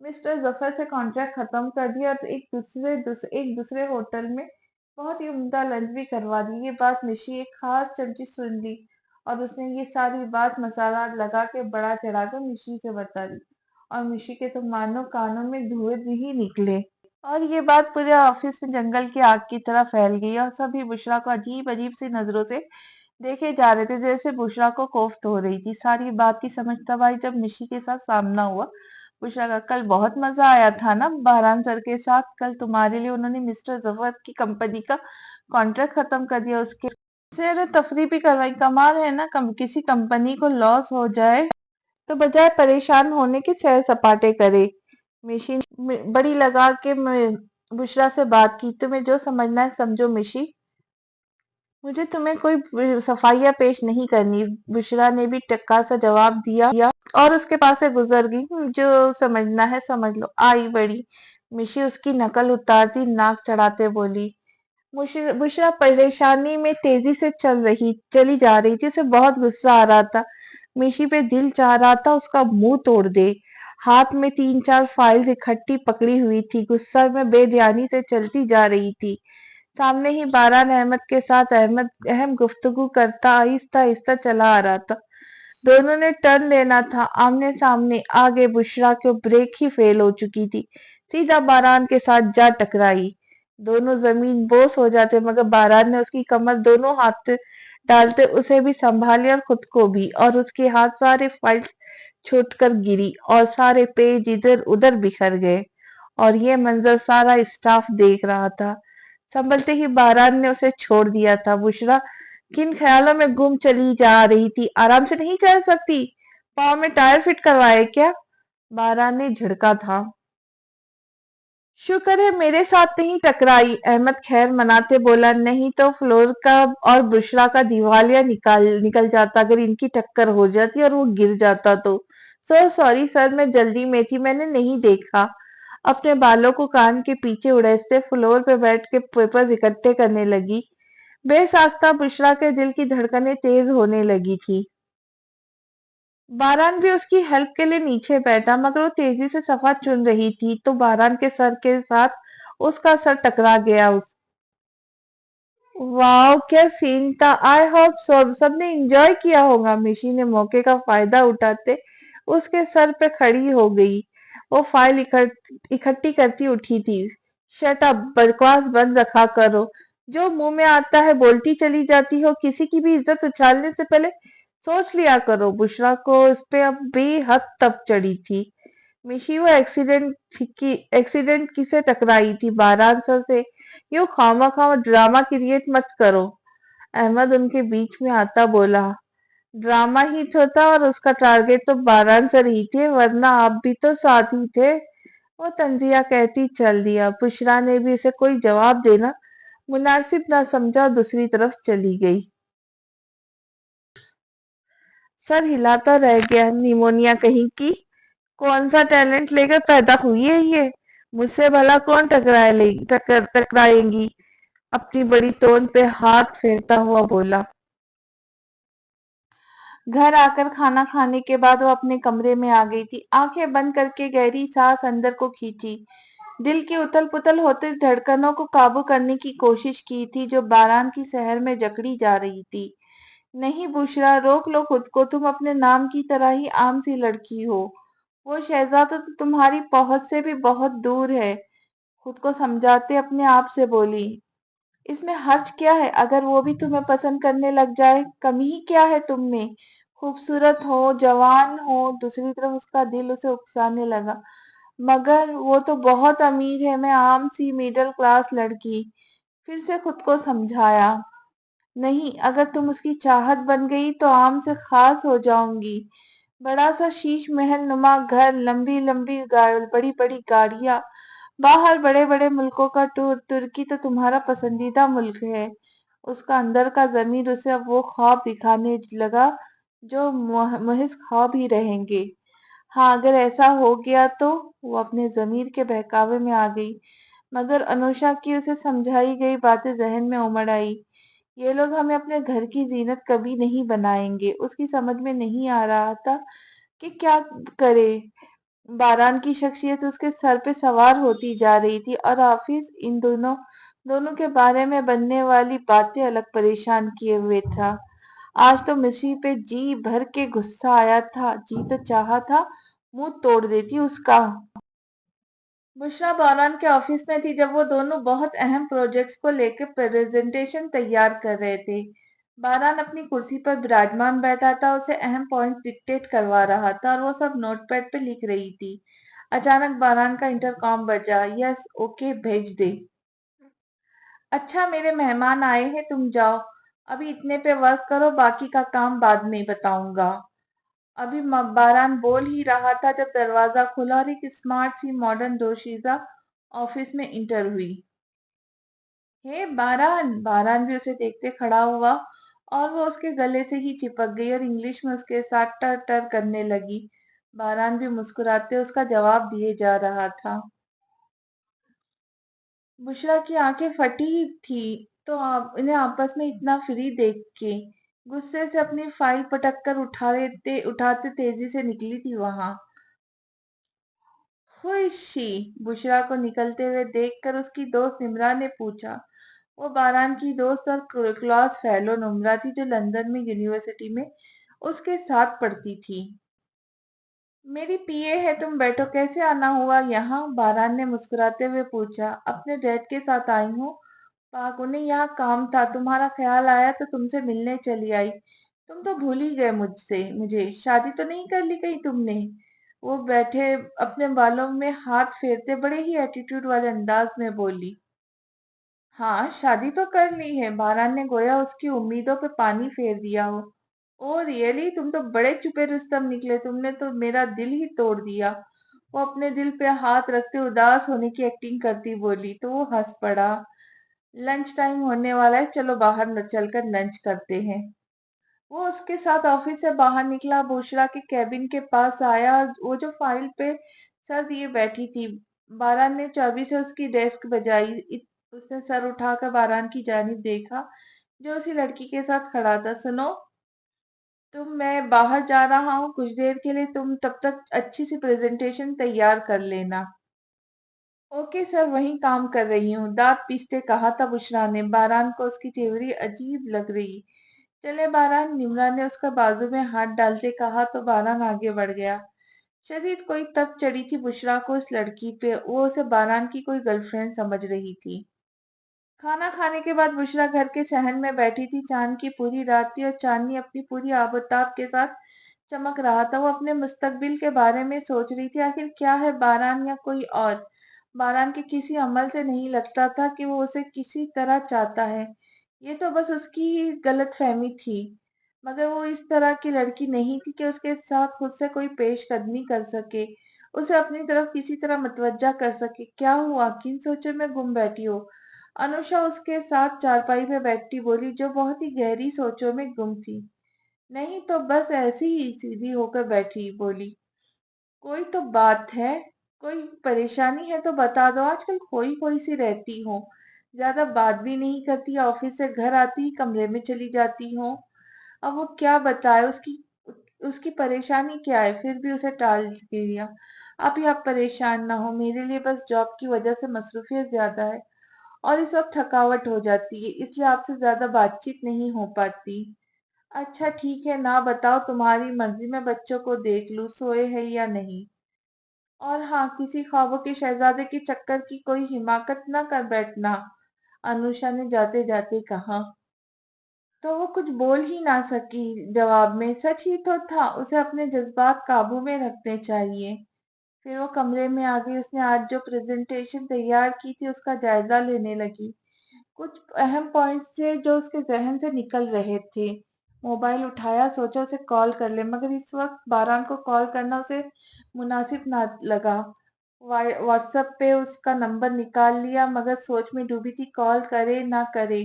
मिस्टर जफर से कॉन्ट्रैक्ट खत्म कर दिया और एक दूसरे होटल में बहुत ही उम्दा लंच भी करवा दी। ये बात मिशी एक खास चमची सुन ली और उसने ये सारी बात मसाला लगा के बड़ा चढ़ाकर मिशी से बता दी। और मिशी के तो मानो कानों में धुएं ही निकले। और ये बात पूरे ऑफिस में जंगल की आग की तरह फैल गई और सभी बुशरा को अजीब अजीब सी नजरों से देखे जा रहे थे, जैसे बुशरा को कोफ्त हो रही थी। सारी बात की समझ तब आई जब मिशी के साथ सामना हुआ। बुशरा का, कल बहुत मजा आया था ना बारान सर के साथ? कल तुम्हारे लिए उन्होंने मिस्टर जफर की कंपनी का कॉन्ट्रैक्ट खत्म कर दिया। उसके से अरे तफरी भी करवाई। कमाल है ना, किसी कंपनी को लॉस हो जाए तो बजाय परेशान होने के सैर सपाटे करे। मिशी बड़ी लगा के बुशरा से बात की। तुम्हें जो समझना है समझो मिशी। मुझे तुम्हें कोई सफाइयाँ पेश नहीं करनी। बुशरा ने भी टक्का सा जवाब दिया और उसके पास से गुजर गई। जो समझना है समझ लो। आई बड़ी मिशी उसकी नकल उतारती नाक चढ़ाते बोली। बुशरा परेशानी में तेजी से चली जा रही थी। उसे बहुत गुस्सा आ रहा था। मिशी पे दिल चाह रहा था उसका मुंह तोड़ दे। हाथ में 3-4 फाइल्स इकट्ठी पकड़ी हुई थी। गुस्सा में बेध्यानी से चलती जा रही थी। सामने ही बारान अहमद के साथ अहम गुफ्तगू करता आहिस्ता आहिस्ता चला आ रहा था। दोनों ने टर्न लेना था। आमने सामने आगे बुशरा को ब्रेक ही फेल हो चुकी थी। सीधा बारान के साथ जा टकराई। दोनों जमीन बोस हो जाते, मगर बारान ने उसकी कमर दोनों हाथ डालते उसे भी संभाले और खुद को भी। और उसके हाथ सारे फाइल्स छूटकर गिरी और सारे पेज इधर उधर बिखर गए। اور یہ منظر سارا اسٹاف دیکھ رہا تھا۔ سنبھلتے ہی باران نے اسے چھوڑ دیا تھا۔ بشرا کن خیالوں میں گم چلی جا رہی تھی۔ آرام سے نہیں چل سکتی؟ پاؤں میں ٹائر فٹ کروائے کیا؟ باران نے جھڑکا تھا۔ شکر ہے میرے ساتھ نہیں ٹکرائی، احمد خیر مناتے بولا، نہیں تو فلور کا اور بشرا کا دیوالیہ نکل جاتا اگر ان کی ٹکر ہو جاتی اور وہ گر جاتا تو۔ سو سوری سر، میں جلدی میں تھی، میں نے نہیں دیکھا۔ اپنے بالوں کو کان کے پیچھے اڑیستے فلور پہ بیٹھ کے پیپرز اکٹھے کرنے لگی۔ بے ساختہ بشرا کے دل کی دھڑکنیں تیز ہونے لگی تھی۔ باران بھی اس کی ہیلپ کے لیے نیچے بیٹھا، مگر وہ تیزی سے صفحہ چن رہی تھی تو باران کے سر کے ساتھ اس کا سر ٹکرا گیا۔ واؤ کیا سین تھا! آئی ہوپ سب نے انجوائے کیا ہوگا۔ میشی نے موقع کا فائدہ اٹھاتے اس کے سر پہ کھڑی ہو گئی۔ وہ فائل اکٹھی کرتی اٹھی تھی۔ شٹ اپ، بکواس بند رکھا کرو، جو منہ میں آتا ہے بولتی چلی جاتی ہو۔ کسی کی بھی عزت اچھالنے سے پہلے سوچ لیا کرو۔ بشرا کو اس پہ اب بے حد تب چڑھی تھی۔ میشی، وہ ایکسیڈنٹ کسے ٹکرائی تھی؟ باران سر سے یوں خواہ ڈرامہ کریٹ مت کرو، احمد ان کے بیچ میں آتا بولا۔ ڈرامہ ہی تو تھا اور اس کا ٹارگٹ تو باران سر ہی تھے، ورنہ آپ بھی تو ساتھ ہی تھے، وہ تنزیہ کہتی چل دیا۔ بشرا نے بھی اسے کوئی جواب دینا مناسب نہ سمجھا اور دوسری طرف چلی گئی۔ سر ہلاتا رہ گیا۔ نیمونیا کہیں کی! کون سا ٹیلنٹ لے کر پیدا ہوئی ہے یہ؟ مجھ سے بھلا کون ٹکرائیں گی؟ اپنی بڑی توند پہ ہاتھ پھیرتا ہوا بولا۔ گھر آ کر کھانا کھانے کے بعد وہ اپنے کمرے میں آ گئی تھی۔ آنکھیں بند کر کے گہری سانس اندر کو کھینچی، دل کی اتل پتل ہوتے دھڑکنوں کو قابو کرنے کی کوشش کی تھی جو باران کی سحر میں جکڑی جا رہی تھی۔ نہیں بشرا، روک لو خود کو، تم اپنے نام کی طرح ہی عام سی لڑکی ہو، وہ شہزادہ تو تمہاری پہنچ سے بھی بہت دور ہے، خود کو سمجھاتے اپنے آپ سے بولی۔ اس میں حرج کیا ہے اگر وہ بھی تمہیں پسند کرنے لگ جائے؟ کمی ہی کیا ہے تم میں؟ خوبصورت ہو، جوان ہو۔ دوسری طرف اس کا دل اسے اکسانے لگا۔ مگر وہ تو بہت امیر ہے، میں عام سی مڈل کلاس لڑکی۔ پھر سے خود کو سمجھایا، نہیں، اگر تم اس کی چاہت بن گئی تو عام سے خاص ہو جاؤں گی۔ بڑا سا شیش محل نما گھر، لمبی لمبی بڑی بڑی گاڑیاں، باہر بڑے بڑے ملکوں کا ٹور۔ ترکی تو تمہارا پسندیدہ ملک ہے۔ اس کا اندر کا ضمیر اسے اب وہ خواب دکھانے لگا جو محض خواب ہی رہیں گے۔ ہاں، اگر ایسا ہو گیا تو وہ اپنے ضمیر کے بہکاوے میں آ گئی، مگر انوشا کی اسے سمجھائی گئی باتیں ذہن میں امڑ آئی۔ یہ لوگ ہمیں اپنے گھر کی زینت کبھی نہیں بنائیں گے۔ اس کی سمجھ میں نہیں آ رہا تھا کہ کیا کرے۔ باران کی شخصیت اس کے سر پہ سوار ہوتی جا رہی تھی اور حافظ ان دونوں کے بارے میں بننے والی باتیں الگ پریشان کیے ہوئے تھا۔ آج تو مصری پہ جی بھر کے غصہ آیا تھا، جی تو چاہا تھا منہ توڑ دیتی اس کا۔ بشرا باران کے آفس میں تھی جب وہ دونوں بہت اہم پروجیکٹس کو لے کے پریزنٹیشن تیار کر رہے تھے۔ باران اپنی کرسی پر براجمان بیٹھا تھا، اسے اہم پوائنٹس ڈکٹیٹ کروا رہا تھا اور وہ سب نوٹ پیڈ پہ لکھ رہی تھی۔ اچانک باران کا انٹرکام بجا۔ یس، اوکے، بھیج دے۔ اچھا، میرے مہمان آئے ہیں، تم جاؤ ابھی اتنے پہ ورک کرو، باقی کا کام بعد میں بتاؤں گا۔ ابھی باران بول ہی رہا تھا جب دروازہ کھلا اور ایک اسمارٹ سی ماڈرن دوشیزہ آفس میں انٹر ہوئی۔ ہے باران! باران بھی اسے دیکھتے کھڑا ہوا اور وہ اس کے گلے سے ہی چپک گئی اور انگلش میں اس کے ساتھ ٹر ٹر کرنے لگی۔ باران بھی مسکراتے اس کا جواب دیے جا رہا تھا۔ بشرا کی آنکھیں پھٹی تھی تو انہیں آپس میں اتنا فری دیکھ کے غصے سے اپنی فائل پٹک کر اٹھاتے تیزی سے نکلی تھی وہاں۔ خوشی! بشرا کو نکلتے ہوئے دیکھ کر اس کی دوست نمرا نے پوچھا۔ وہ باران کی دوست اور کلاس فیلو نمرا تھی جو لندن میں یونیورسٹی میں اس کے ساتھ پڑھتی تھی۔ میری پی اے ہے، تم بیٹھو۔ کیسے آنا ہوا یہاں؟ باران نے مسکراتے ہوئے پوچھا۔ اپنے ڈیڈ کے ساتھ آئی ہوں پاک، انہیں یہاں کام تھا، تمہارا خیال آیا تو تم سے ملنے چلی آئی۔ تم تو بھول ہی گئے مجھے، شادی تو نہیں کر لی کہیں تم نے؟ وہ بیٹھے اپنے بالوں میں ہاتھ پھیرتے بڑے ہی ایٹیٹیوڈ والے انداز میں بولی۔ ہاں شادی تو کر لی ہے، باران نے گویا اس کی امیدوں پہ پانی پھیر دیا ہو۔ او ریئلی، تم تو بڑے چھپے رستم نکلے، تم نے تو میرا دل ہی توڑ دیا۔ وہ اپنے دل پہ ہاتھ رکھتے اداس ہونے کی ایکٹنگ کرتی بولی تو وہ ہنس پڑا۔ لنچ ٹائم ہونے والا ہے، چلو باہر چل کر لنچ کرتے ہیں۔ وہ اس کے ساتھ آفس سے باہر نکلا، بشرا کے کیبن کے پاس آیا، وہ جو فائل پہ سر دیے بیٹھی تھی۔ باران نے چابی سے اس کی ڈیسک بجائی، اس نے سر اٹھا کر باران کی جانب دیکھا جو اسی لڑکی کے ساتھ کھڑا تھا۔ سنو تم، میں باہر جا رہا ہوں کچھ دیر کے لیے، تم تب تک اچھی سی پریزنٹیشن تیار کر لینا۔ اوکے سر، وہیں کام کر رہی ہوں، دانت پیستے کہا تھا بشرا نے۔ باران کو اس کی تیوری عجیب لگ رہی۔ چلے باران، نمرا نے اس کا بازو میں ہاتھ ڈالتے کہا تو باران آگے بڑھ گیا۔ شدید کوئی تب چڑھی تھی بشرا کو اس لڑکی پہ، وہ اسے باران کی کوئی گرل فرینڈ سمجھ رہی تھی۔ کھانا کھانے کے بعد بشرا گھر کے صحن میں بیٹھی تھی، چاند کی پوری رات تھی اور چاندنی اپنی پوری آب و تاب کے ساتھ چمک رہا تھا۔ وہ اپنے مستقبل کے بارے میں سوچ رہی تھی، آخر کیا ہے باران یا کوئی اور؟ باران کے کسی عمل سے نہیں لگتا تھا کہ وہ اسے کسی طرح چاہتا ہے، یہ تو بس اس کی غلط فہمی تھی۔ مگر وہ اس طرح کی لڑکی نہیں تھی کہ اس کے ساتھ خود سے کوئی پیش قدمی کر سکے، اسے اپنی طرف کسی طرح متوجہ کر سکے۔ کیا ہوا، کن سوچوں میں گم بیٹھی ہو؟ انوشا اس کے ساتھ چارپائی پہ بیٹھی بولی، جو بہت ہی گہری سوچوں میں گم تھی۔ نہیں تو بس ایسی ہی سیدھی ہو کر بیٹھی بولی۔ کوئی تو بات ہے، کوئی پریشانی ہے تو بتا دو، آج کل کھوئی کھوئی سی رہتی ہوں، زیادہ بات بھی نہیں کرتی، آفس سے گھر آتی ہی کمرے میں چلی جاتی ہوں۔ اب وہ کیا بتائے، اس کی پریشانی کیا ہے، پھر بھی اسے ٹال دیا۔ آپ پریشان نہ ہو، میرے لیے بس جاب کی وجہ سے مصروفیت زیادہ ہے اور اس وقت تھکاوٹ ہو جاتی ہے، اس لیے آپ سے زیادہ بات چیت نہیں ہو پاتی۔ اچھا ٹھیک ہے، نہ بتاؤ، تمہاری مرضی، میں بچوں کو دیکھ لوں سوئے ہیں یا نہیں۔ اور ہاں، کسی خوابوں کے شہزادے کے چکر کی کوئی حماقت نہ کر بیٹھنا، انوشا نے جاتے جاتے کہا۔ تو وہ کچھ بول ہی نہ سکی جواب میں، سچ ہی تو تھا، اسے اپنے جذبات قابو میں رکھنے چاہیے۔ پھر وہ کمرے میں آ گئی، اس نے آج جو پریزنٹیشن تیار کی تھی اس کا جائزہ لینے لگی۔ کچھ اہم پوائنٹس تھے جو اس کے ذہن سے نکل رہے تھے۔ موبائل اٹھایا، سوچا اسے کال کر لے، مگر اس وقت باران کو کال کرنا اسے مناسب نہ لگا۔ واٹس ایپ پہ اس کا نمبر نکال لیا، مگر سوچ میں ڈوبی تھی کال کرے نہ کرے۔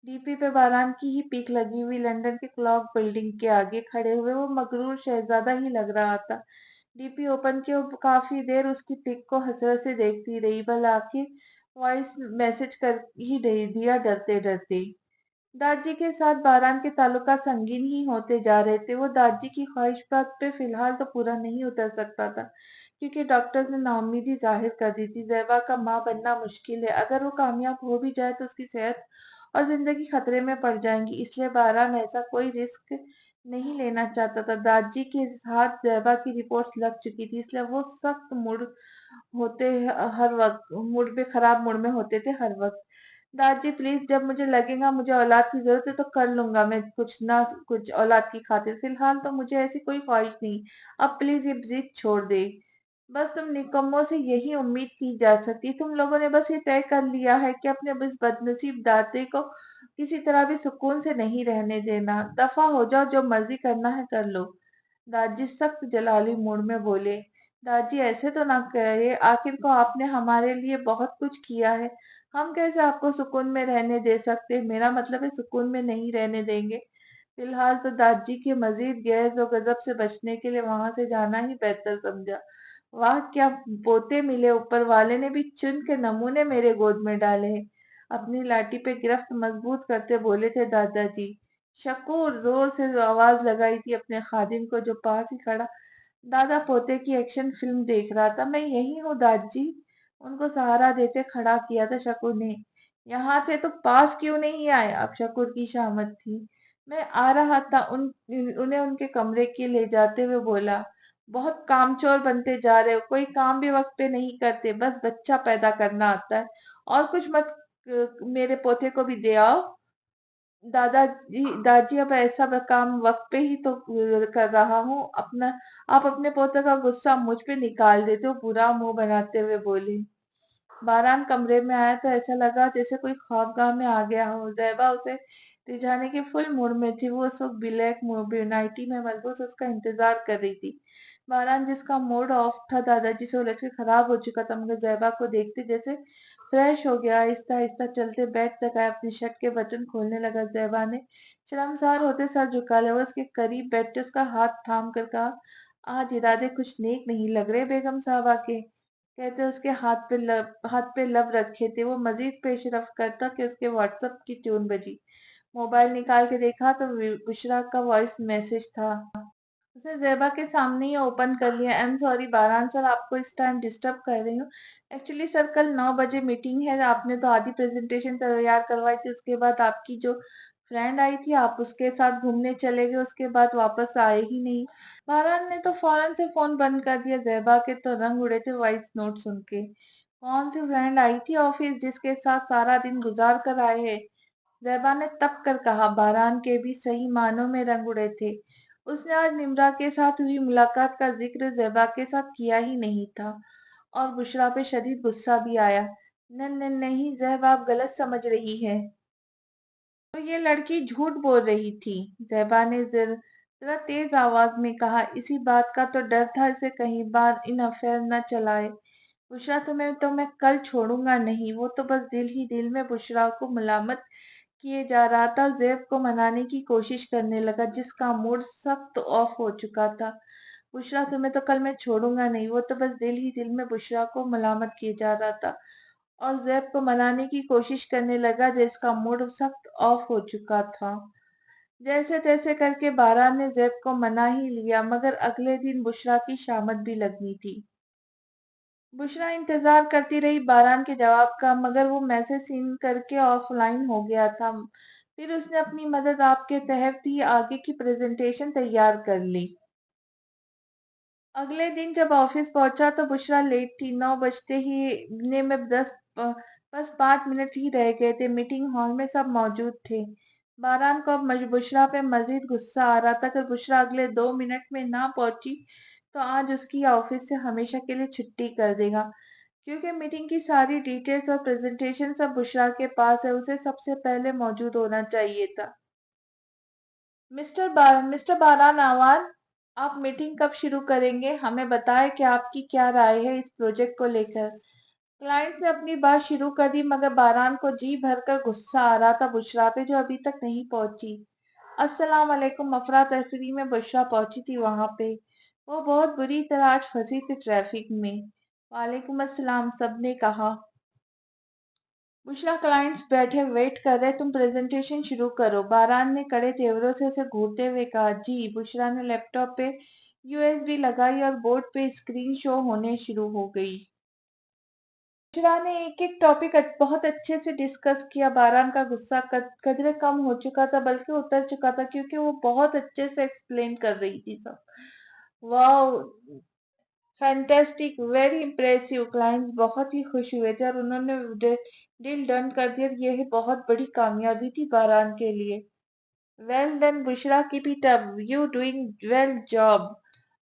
ڈی پی پہ باران کی ہی پک لگی ہوئی، لندن کے کلاک بلڈنگ کے آگے کھڑے ہوئے وہ مغرور شہزادہ ہی لگ رہا تھا۔ ڈی پی اوپن کے وہ کافی دیر اس کی پک کو حسرت سے دیکھتی رہی، بالآخر وائس میسج کر ہی دیا ڈرتے ڈرتے۔ دادا کے ساتھ باران کے تعلقات سنگین ہی ہوتے جا رہے تھے۔ وہ دادا کی خواہشات پہ فی الحال تو پورا نہیں اتر سکتا تھا، کیونکہ ڈاکٹرز نے ناامیدی ظاہر کر دی تھی۔ زیبا کا ماں بننا مشکل ہے، اگر وہ کامیاب ہو بھی جائے تو اس کی صحت اور زندگی خطرے میں پڑ جائیں گی، اس لیے باران ایسا کوئی رسک نہیں لینا چاہتا تھا۔ دادا کے ہاتھ زیبا کی رپورٹس لگ چکی تھی، اس لیے وہ سخت موڈ میں خراب موڈ میں ہوتے تھے ہر وقت۔ دادا پلیز، جب مجھے لگے گا مجھے اولاد کی ضرورت ہے تو کر لوں گا میں کچھ نہ کچھ اولاد کی خاطر، فی الحال تو مجھے ایسی کوئی خواہش نہیں، اب پلیز یہ ضد چھوڑ دے۔ بس تم نکموں سے یہی امید کی جا سکتی، تم لوگوں نے بس یہ طے کر لیا ہے کہ اپنے اس بد نصیب داتے کو کسی طرح بھی سکون سے نہیں رہنے دینا، دفع ہو جاؤ، جو مرضی کرنا ہے کر لو۔ دادا سخت جلالی موڈ میں بولے۔ دادا ایسے تو نہ کہے، آخر کو آپ نے ہمارے لیے بہت کچھ کیا ہے، ہم کیسے آپ کو سکون میں رہنے دے سکتے؟ میرا مطلب ہے سکون میں نہیں رہنے دیں گے۔ فی الحال تو دادا کے مزید گیز و غضب سے بچنے کے لیے وہاں سے جانا ہی بہتر سمجھا۔ واہ کیا پوتے ملے، اوپر والے نے بھی چن کے نمونے میرے گود میں ڈالے ہیں، اپنی لاٹھی پہ گرفت مضبوط کرتے بولے تھے دادا جی۔ شکور زور سے آواز لگائی تھی اپنے خادم کو جو پاس ہی کھڑا دادا پوتے کی ایکشن فلم دیکھ رہا تھا۔ میں یہی ہوں دادا جی، ان کو سہارا دیتے کھڑا کیا تھا شکور نے۔ یہاں تھے تو پاس کیوں نہیں آئے؟ اب شکور کی شامت تھی۔ میں آ رہا تھا، انہیں ان کے کمرے کے لے جاتے ہوئے بولا۔ بہت کام چور بنتے جا رہے ہو، کوئی کام بھی وقت پہ نہیں کرتے، بس بچہ پیدا کرنا آتا ہے، اور کچھ مت، میرے پوتے کو بھی دے آؤ۔ दादी अब ऐसा काम वक्त पे ही तो कर रहा हूँ अपना। आप अपने पोते का गुस्सा मुझ पे निकाल देते हो, बुरा मुंह बनाते हुए बोली। बारान कमरे में आया तो ऐसा लगा जैसे कोई ख्वाबगाह में आ गया हो। ज़ैबा उसे रिझाने के फुल मूड में थी। वो उस वक्त ब्लैक नाइटी में मलबूस उसका इंतजार कर रही थी। बारान, जिसका मूड ऑफ था, दादाजी से उलझ के खराब हो चुका था, मगर ज़ैबा को देखते जैसे फ्रेश हो गया। आहिस्ता आहिस्ता चलते बेड तक आया, अपनी शर्ट के बटन खोलने लगा। ज़ैबा ने शर्मसार होते सर झुका लिया। वो उसके करीब बैठे उसका हाथ थाम कर कहा, आज इरादे कुछ नेक नहीं लग रहे बेगम साहबा के। कहते उसके हाथ पे लब रखे थे। वो मजीद पेशरफ करता कि उसके व्हाट्सएप की ट्यून बजी। मोबाइल निकाल के देखा तो बुशरा का वॉइस मैसेज था। उसने ज़ेबा के सामने ही ओपन कर लिया। आई एम सॉरी बारान सर, आपको इस टाइम डिस्टर्ब कर रही हूँ। एक्चुअली सर कल 9 बजे मीटिंग है। आपने तो आधी प्रेजेंटेशन तैयार करवाई थी, उसके बाद आपकी जो फ्रेंड आई थी आप उसके साथ घूमने चले गए, उसके बाद वापस आए ही नहीं। बारान ने तो फौरन से फोन बंद कर दिया। ज़ेबा के तो रंग उड़े थे वॉइस नोट सुन के। कौन सी फ्रेंड आई थी ऑफिस जिसके साथ सारा दिन गुजार कर आए हैं? ज़ैबा ने तप कर कहा। बारान के भी सही मानों में रंग उड़े थे। उसने आज निम्रा के साथ हुई मुलाकात का जिक्र ज़ैबा के साथ किया ही नहीं था, और बुशरा पे शदीद गुस्सा भी आया। नहीं ज़ैबा, आप गलत समझ रही है। तो ये लड़की झूठ बोल रही थी, ज़ैबा ने जरा तेज आवाज में कहा। इसी बात का तो डर था इसे कहीं बार इन अफेयर न चलाए। बुशरा, तुम्हें तो मैं कल छोड़ूंगा नहीं। वो तो बस दिल ही दिल में बुशरा को मलामत किए जा रहा था और ज़ैब को मनाने की कोशिश करने लगा, जिसका मूड सख्त ऑफ हो चुका था। बुशरा, तुम्हें तो कल मैं छोड़ूंगा नहीं। वो तो बस दिल ही दिल में बुशरा को मलामत किए जा रहा था और ज़ैब को मनाने की कोशिश करने लगा, जिसका मूड सख्त ऑफ हो चुका था। जैसे तैसे करके बारान ने ज़ैब को मना ही लिया, मगर अगले दिन बुशरा की शामत भी लगनी थी। बुशरा इंतजार करती रही बारान के जवाब का, मगर वो मैसेज सीन करके ऑफलाइन हो गया था। फिर उसने अपनी मदद आपके तहत ही आगे की प्रेजेंटेशन तैयार कर ली। अगले दिन जब ऑफिस पहुंचा तो बुशरा लेट थी। 9 बजते ही ने में बस 5 मिनट ही रह गए थे। मीटिंग हॉल में सब मौजूद थे। बारान को अब बुशरा पे मजीद गुस्सा आ रहा था। अगर बुशरा अगले 2 मिनट में ना पहुंची तो आज उसकी ऑफिस से हमेशा के लिए छुट्टी कर देगा, क्योंकि मीटिंग की सारी डिटेल्स और प्रेजेंटेशन सब बुशरा के पास है। उसे सबसे पहले मौजूद होना चाहिए था। मिस्टर बारान आवान, आप मीटिंग कब शुरू करेंगे? हमें बताएं कि आपकी क्या राय है इस प्रोजेक्ट को लेकर। क्लाइंट ने अपनी बात शुरू कर दी, मगर बारान को जी भरकर गुस्सा आ रहा था बुशरा पे, जो अभी तक नहीं पहुंची। अस्सलाम वालेकुम। अफरा तफरी में बुशरा पहुंची थी वहां पे। वो बहुत बुरी तरह आज फंसी थी ट्रैफिक में। वालेकुम अस्सलाम, सबने कहा। बुशरा, क्लाइंट्स बैठे वेट कर रहे, तुम प्रेजेंटेशन शुरू करो। बारान ने कड़े तेवरों से उसे घूरते हुए कहा। जी। बुशरा ने लैपटॉप पे यूएसबी लगाई और बोर्ड पे स्क्रीन शो होने शुरू हो गई। बुशरा ने एक एक टॉपिक बहुत अच्छे से डिस्कस किया। बारान का गुस्सा कदरे कम हो चुका था, बल्कि उतर चुका था, क्योंकि वो बहुत अच्छे से एक्सप्लेन कर रही थी सब। वाह, फैंटेस्टिक, वेरी इम्प्रेसिव। क्लाइंट्स बहुत ही खुश हुए थे और उन्होंने डील डन कर दिया। यह बहुत बड़ी कामयाबी थी बारान के लिए। Well done Bushra, keep it up, you doing well job.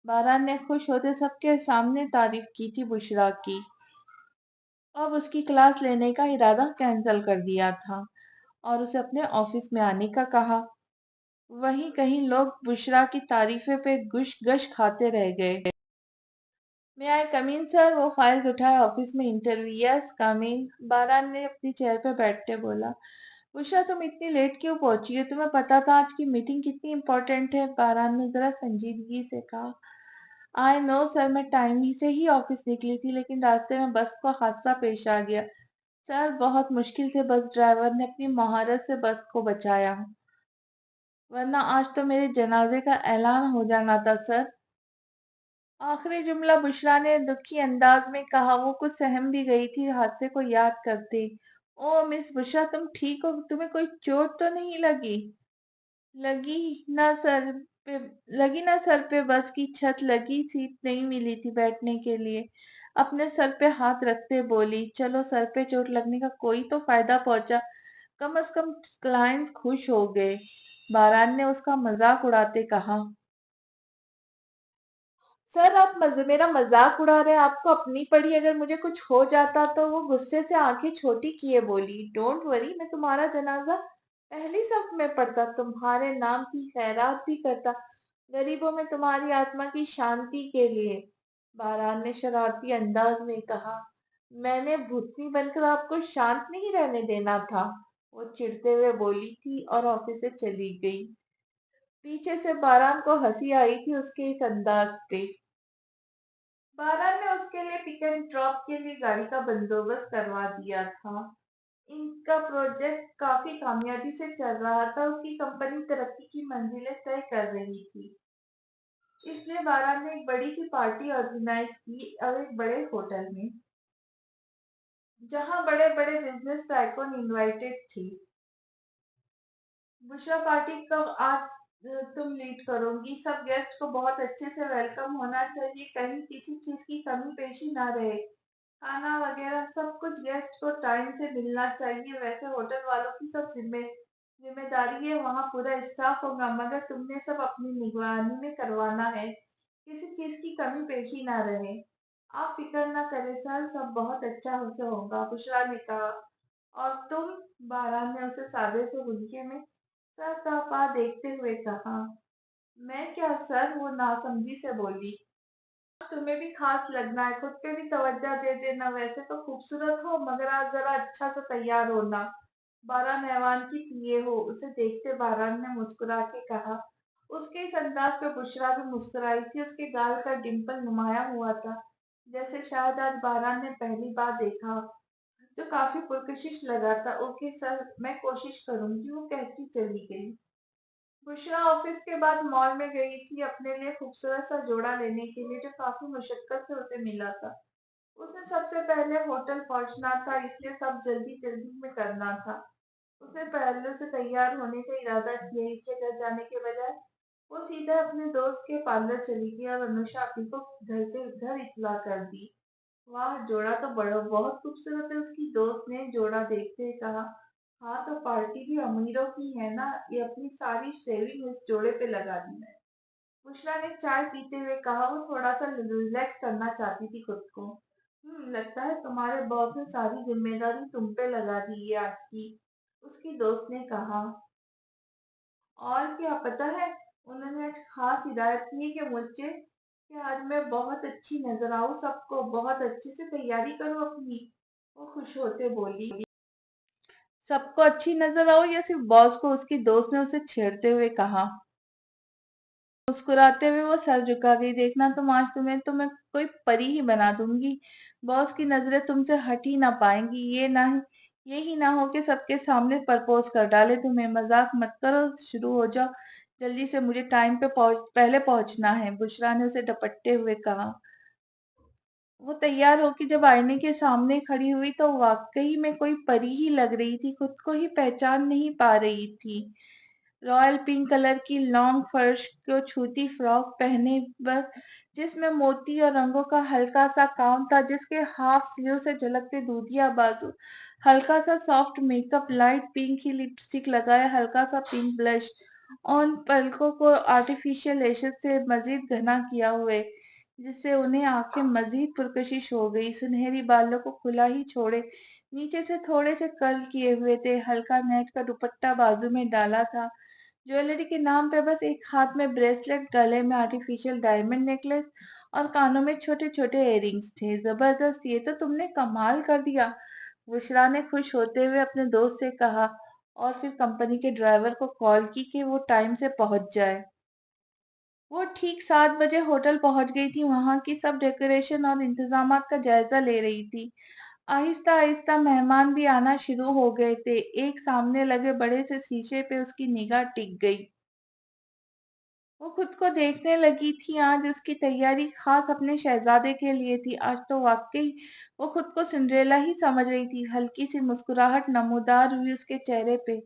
Baran ने खुश होते सबके सामने तारीफ की थी बुशरा की। अब उसकी क्लास लेने का इरादा कैंसिल कर दिया था और उसे अपने ऑफिस में आने का कहा। वहीं कहीं लोग बुशरा की तारीफे पे गुश गश खाते रह गए। मैं आई कमीन सर? वो फाइल्स उठाए। ऑफिस में इंटरव्यू। यस कमीन, बारान ने अपनी चेयर पर बैठते बोला। उषा, तुम इतनी लेट क्यों पहुंची हो? तुम्हें पता था आज की मीटिंग कितनी इम्पोर्टेंट है? बारान ने जरा संजीदगी से कहा। आई नो सर, मैं टाइम ही से ही ऑफिस निकली थी, लेकिन रास्ते में बस को हादसा पेश आ गया। सर, बहुत मुश्किल से बस ड्राइवर ने अपनी महारत से बस को बचाया, वरना आज तो मेरे जनाजे का ऐलान हो जाना था सर। आखिरी जुमला बुशरा ने दुखी अंदाज में कहा। वो कुछ सहम भी गई थी हादसे को याद करते। ओ मिस बुशरा, तुम ठीक हो? तुम्हें कोई चोट तो नहीं लगी? लगी ना सर पे लगी ना सर पे बस की छत लगी, सीट नहीं मिली थी बैठने के लिए। अपने सर पे हाथ रखते बोली। चलो, सर पे चोट लगने का कोई तो फायदा पहुंचा। कम अज कम क्लाइंट खुश हो गए। बारान ने उसका मजाक उड़ाते कहा। सर आप मेरा मजाक उड़ा रहे हैं, आपको अपनी पड़ी, अगर मुझे कुछ हो जाता तो। वो गुस्से से आंखें छोटी किए बोली, डोंट वरी, मैं तुम्हारा जनाजा पहली सफ में पढ़ता, तुम्हारे नाम की खैरात भी करता, गरीबों में तुम्हारी आत्मा की शांति के लिए। बारान ने शरारती अंदाज में कहा, मैंने भूतनी बनकर आपको शांत नहीं रहने देना था। वो चिढ़ते हुए बोली थी और ऑफिस से चली गई। पीछे से बारान को हंसी आई थी उसके इस अंदाज पे। बारान ने उसके लिए पिक एंड ड्रॉप के लिए गाड़ी का बंदोबस्त करवा दिया था। इनका प्रोजेक्ट काफी कामयाबी से चल रहा था, उसकी कंपनी तरक्की की मंजिलें तय कर रही थी। इसलिए बारान ने एक बड़ी सी पार्टी ऑर्गेनाइज की और एक बड़े होटल में, जहां बड़े बड़े बिजनेस टाइकून इनवाइटेड थी। बुशरा पार्टी कब आज तुम लीड करोगी? सब गेस्ट को बहुत अच्छे से वेलकम होना चाहिए, कहीं किसी चीज की कमी पेशी ना रहे। खाना वगैरह सब कुछ गेस्ट को टाइम से मिलना चाहिए। वैसे होटल वालों की सब जिम्मेदारी है, वहाँ पूरा स्टाफ होगा, मगर तुमने सब अपनी निगरानी में करवाना है, किसी चीज की कमी पेशी ना रहे। आप फिक्र ना करें सर, सब बहुत अच्छा से होगा, बुशरा ने कहा। और तुम? बारान ने उसे सादे से हुल्के में सर का पा देखते हुए कहा। मैं क्या सर, वो नासमझी से बोली। तुम्हें भी खास लगना है, खुद पे भी तवज्जो दे देना, वैसे तो खूबसूरत हो, मगर आज जरा अच्छा से तैयार होना। बारान ऐवान की पीए हो, उसे देखते बारान ने मुस्कुरा के कहा। उसके इस अंदाज पे बुशरा भी मुस्कुराई थी, उसके गाल का डिंपल नुमाया हुआ था, जैसे शायद आज बारान ने पहली बार देखा, जो काफी पुरकशिश लगा था। ओके सर, मैं कोशिश करूंगी, वो कहती चली गई। बुशरा ऑफिस के बाद मॉल में गई थी अपने लिए खूबसूरत सा जोड़ा लेने के लिए, जो काफी मुशक्कत से उसे मिला था। उसे सबसे पहले होटल पहुंचना था, इसलिए सब जल्दी जल्दी में करना था। उसने पहले से तैयार होने का इरादा किया, इसलिए घर जाने के बजाय वो सीधा अपने दोस्त के पार्लर चली गई और अनुषा अपनी को घर इतला कर दी। वाह, जोड़ा तो बड़ा बहुत खूबसूरत है, उसकी दोस्त ने जोड़ा देखते हुए कहा। हाँ, तो पार्टी भी अमीरों की है ना, ये अपनी सारी सेविंग इस जोड़े पे लगा दी है। बुशरा ने चाय पीते हुए कहा। वो थोड़ा सा रिलैक्स करना चाहती थी खुद को। लगता है तुम्हारे बॉस ने सारी जिम्मेदारी तुम पे लगा दी है आज की, उसकी दोस्त ने कहा। और क्या पता है, उन्होंने आज खास हिदायत की है कि मुझे कि आज मैं बहुत अच्छी नजर आऊं, सबको बहुत अच्छे से तैयारी करूं अपनी। वो खुश होते बोली। सबको अच्छी नजर आओ या सिर्फ बॉस को? उसकी दोस्त ने उसे छेड़ते हुए कहा। मुस्कुराते हुए वो सर झुका गई। देखना तुम, आज तुम्हें कोई परी ही बना दूंगी। बॉस की नजरें तुमसे हट ही ना पाएंगी। ये ही ना हो कि सबके सामने प्रपोज कर डाले तुम्हें। मजाक मत करो, शुरू हो जाओ जल्दी से, मुझे टाइम पे पहले पहुंचना है, बुशरा ने उसे डपटते हुए कहा। वो तैयार होकर जब आईने के सामने खड़ी हुई तो वाकई में कोई परी ही लग रही थी, खुद को ही पहचान नहीं पा रही थी। रॉयल पिंक कलर की लॉन्ग फर्श को छूती फ्रॉक पहने, बस जिसमें मोती और रंगों का हल्का सा काम था, जिसके हाफ स्लीव से झलकते दूधिया बाजू, हल्का सा सॉफ्ट मेकअप, लाइट पिंक की लिपस्टिक लगाया, हल्का सा पिंक ब्लश, और पलकों को आर्टिफिशियल लेशेस से मजीद घना किया हुए, जिससे उन्हें आंखें मजीद पुरकशिश हो गई। सुनहरी बालों को खुला ही छोड़े नीचे से थोड़े से कर्ल किए हुए थे, हल्का नेट का दुपट्टा बाजू में डाला था। ज्वेलरी के नाम पे बस एक हाथ में ब्रेसलेट, गले में आर्टिफिशियल डायमंड नेकलेस और कानों में छोटे छोटे इयररिंग्स थे। जबरदस्त, ये तो तुमने कमाल कर दिया, बुशरा ने खुश होते हुए अपने दोस्त से कहा, और फिर कंपनी के ड्राइवर को कॉल की कि वो टाइम से पहुंच जाए। वो ठीक 7 बजे होटल पहुंच गई थी, वहां की सब डेकोरेशन और इंतजामात का जायजा ले रही थी। आहिस्ता आहिस्ता मेहमान भी आना शुरू हो गए थे। एक सामने लगे बड़े से शीशे पे उसकी निगाह टिक गई। वो खुद को देखने लगी थी। आज उसकी तैयारी खास अपने शहजादे के लिए थी। आज तो वाकई वो खुद को सिंड्रेला ही समझ रही थी। हल्की सी मुस्कुराहट नमूदार हुई उसके चेहरे पे,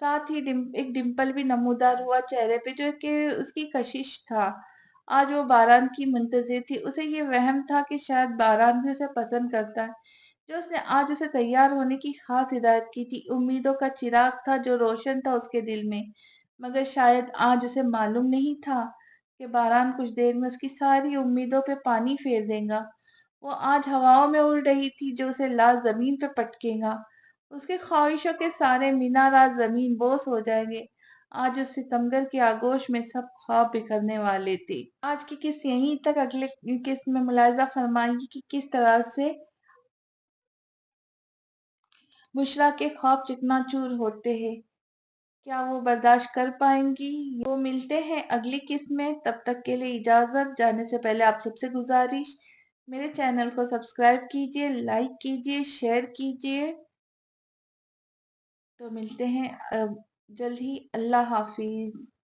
साथ ही एक डिम्पल भी नमूदार हुआ चेहरे पे, जो कि उसकी कशिश था। आज वो बारान की मुंतजिर थी। उसे ये वहम था कि शायद बारान भी उसे पसंद करता है, جو اس نے آج اسے تیار ہونے کی خاص ہدایت کی تھی، امیدوں کا چراغ تھا جو روشن تھا اس کے دل میں، مگر شاید آج اسے معلوم نہیں تھا کہ باران کچھ دیر میں اس کی ساری امیدوں پہ پانی پھیر دے گا۔ وہ آج ہواؤں میں اڑ رہی تھی جو اسے لا زمین پہ پٹکے گا۔ اس کی خواہشوں کے سارے مینارات زمین بوس ہو جائیں گے۔ آج اس ستمگر کی آگوش میں سب خواب بکھرنے والے تھے۔ آج کی قسط یہیں تک، اگلے قسط میں ملاحظہ فرمائیے کہ کس طرح سے بشریٰ کے خواب چکنا چور ہوتے ہیں۔ کیا وہ برداشت کر پائیں گی؟ وہ ملتے ہیں اگلی قسط میں، تب تک کے لیے اجازت۔ جانے سے پہلے آپ سب سے گزارش، میرے چینل کو سبسکرائب کیجیے، لائک کیجیے، شیئر کیجیے۔ تو ملتے ہیں جلد ہی۔ اللہ حافظ۔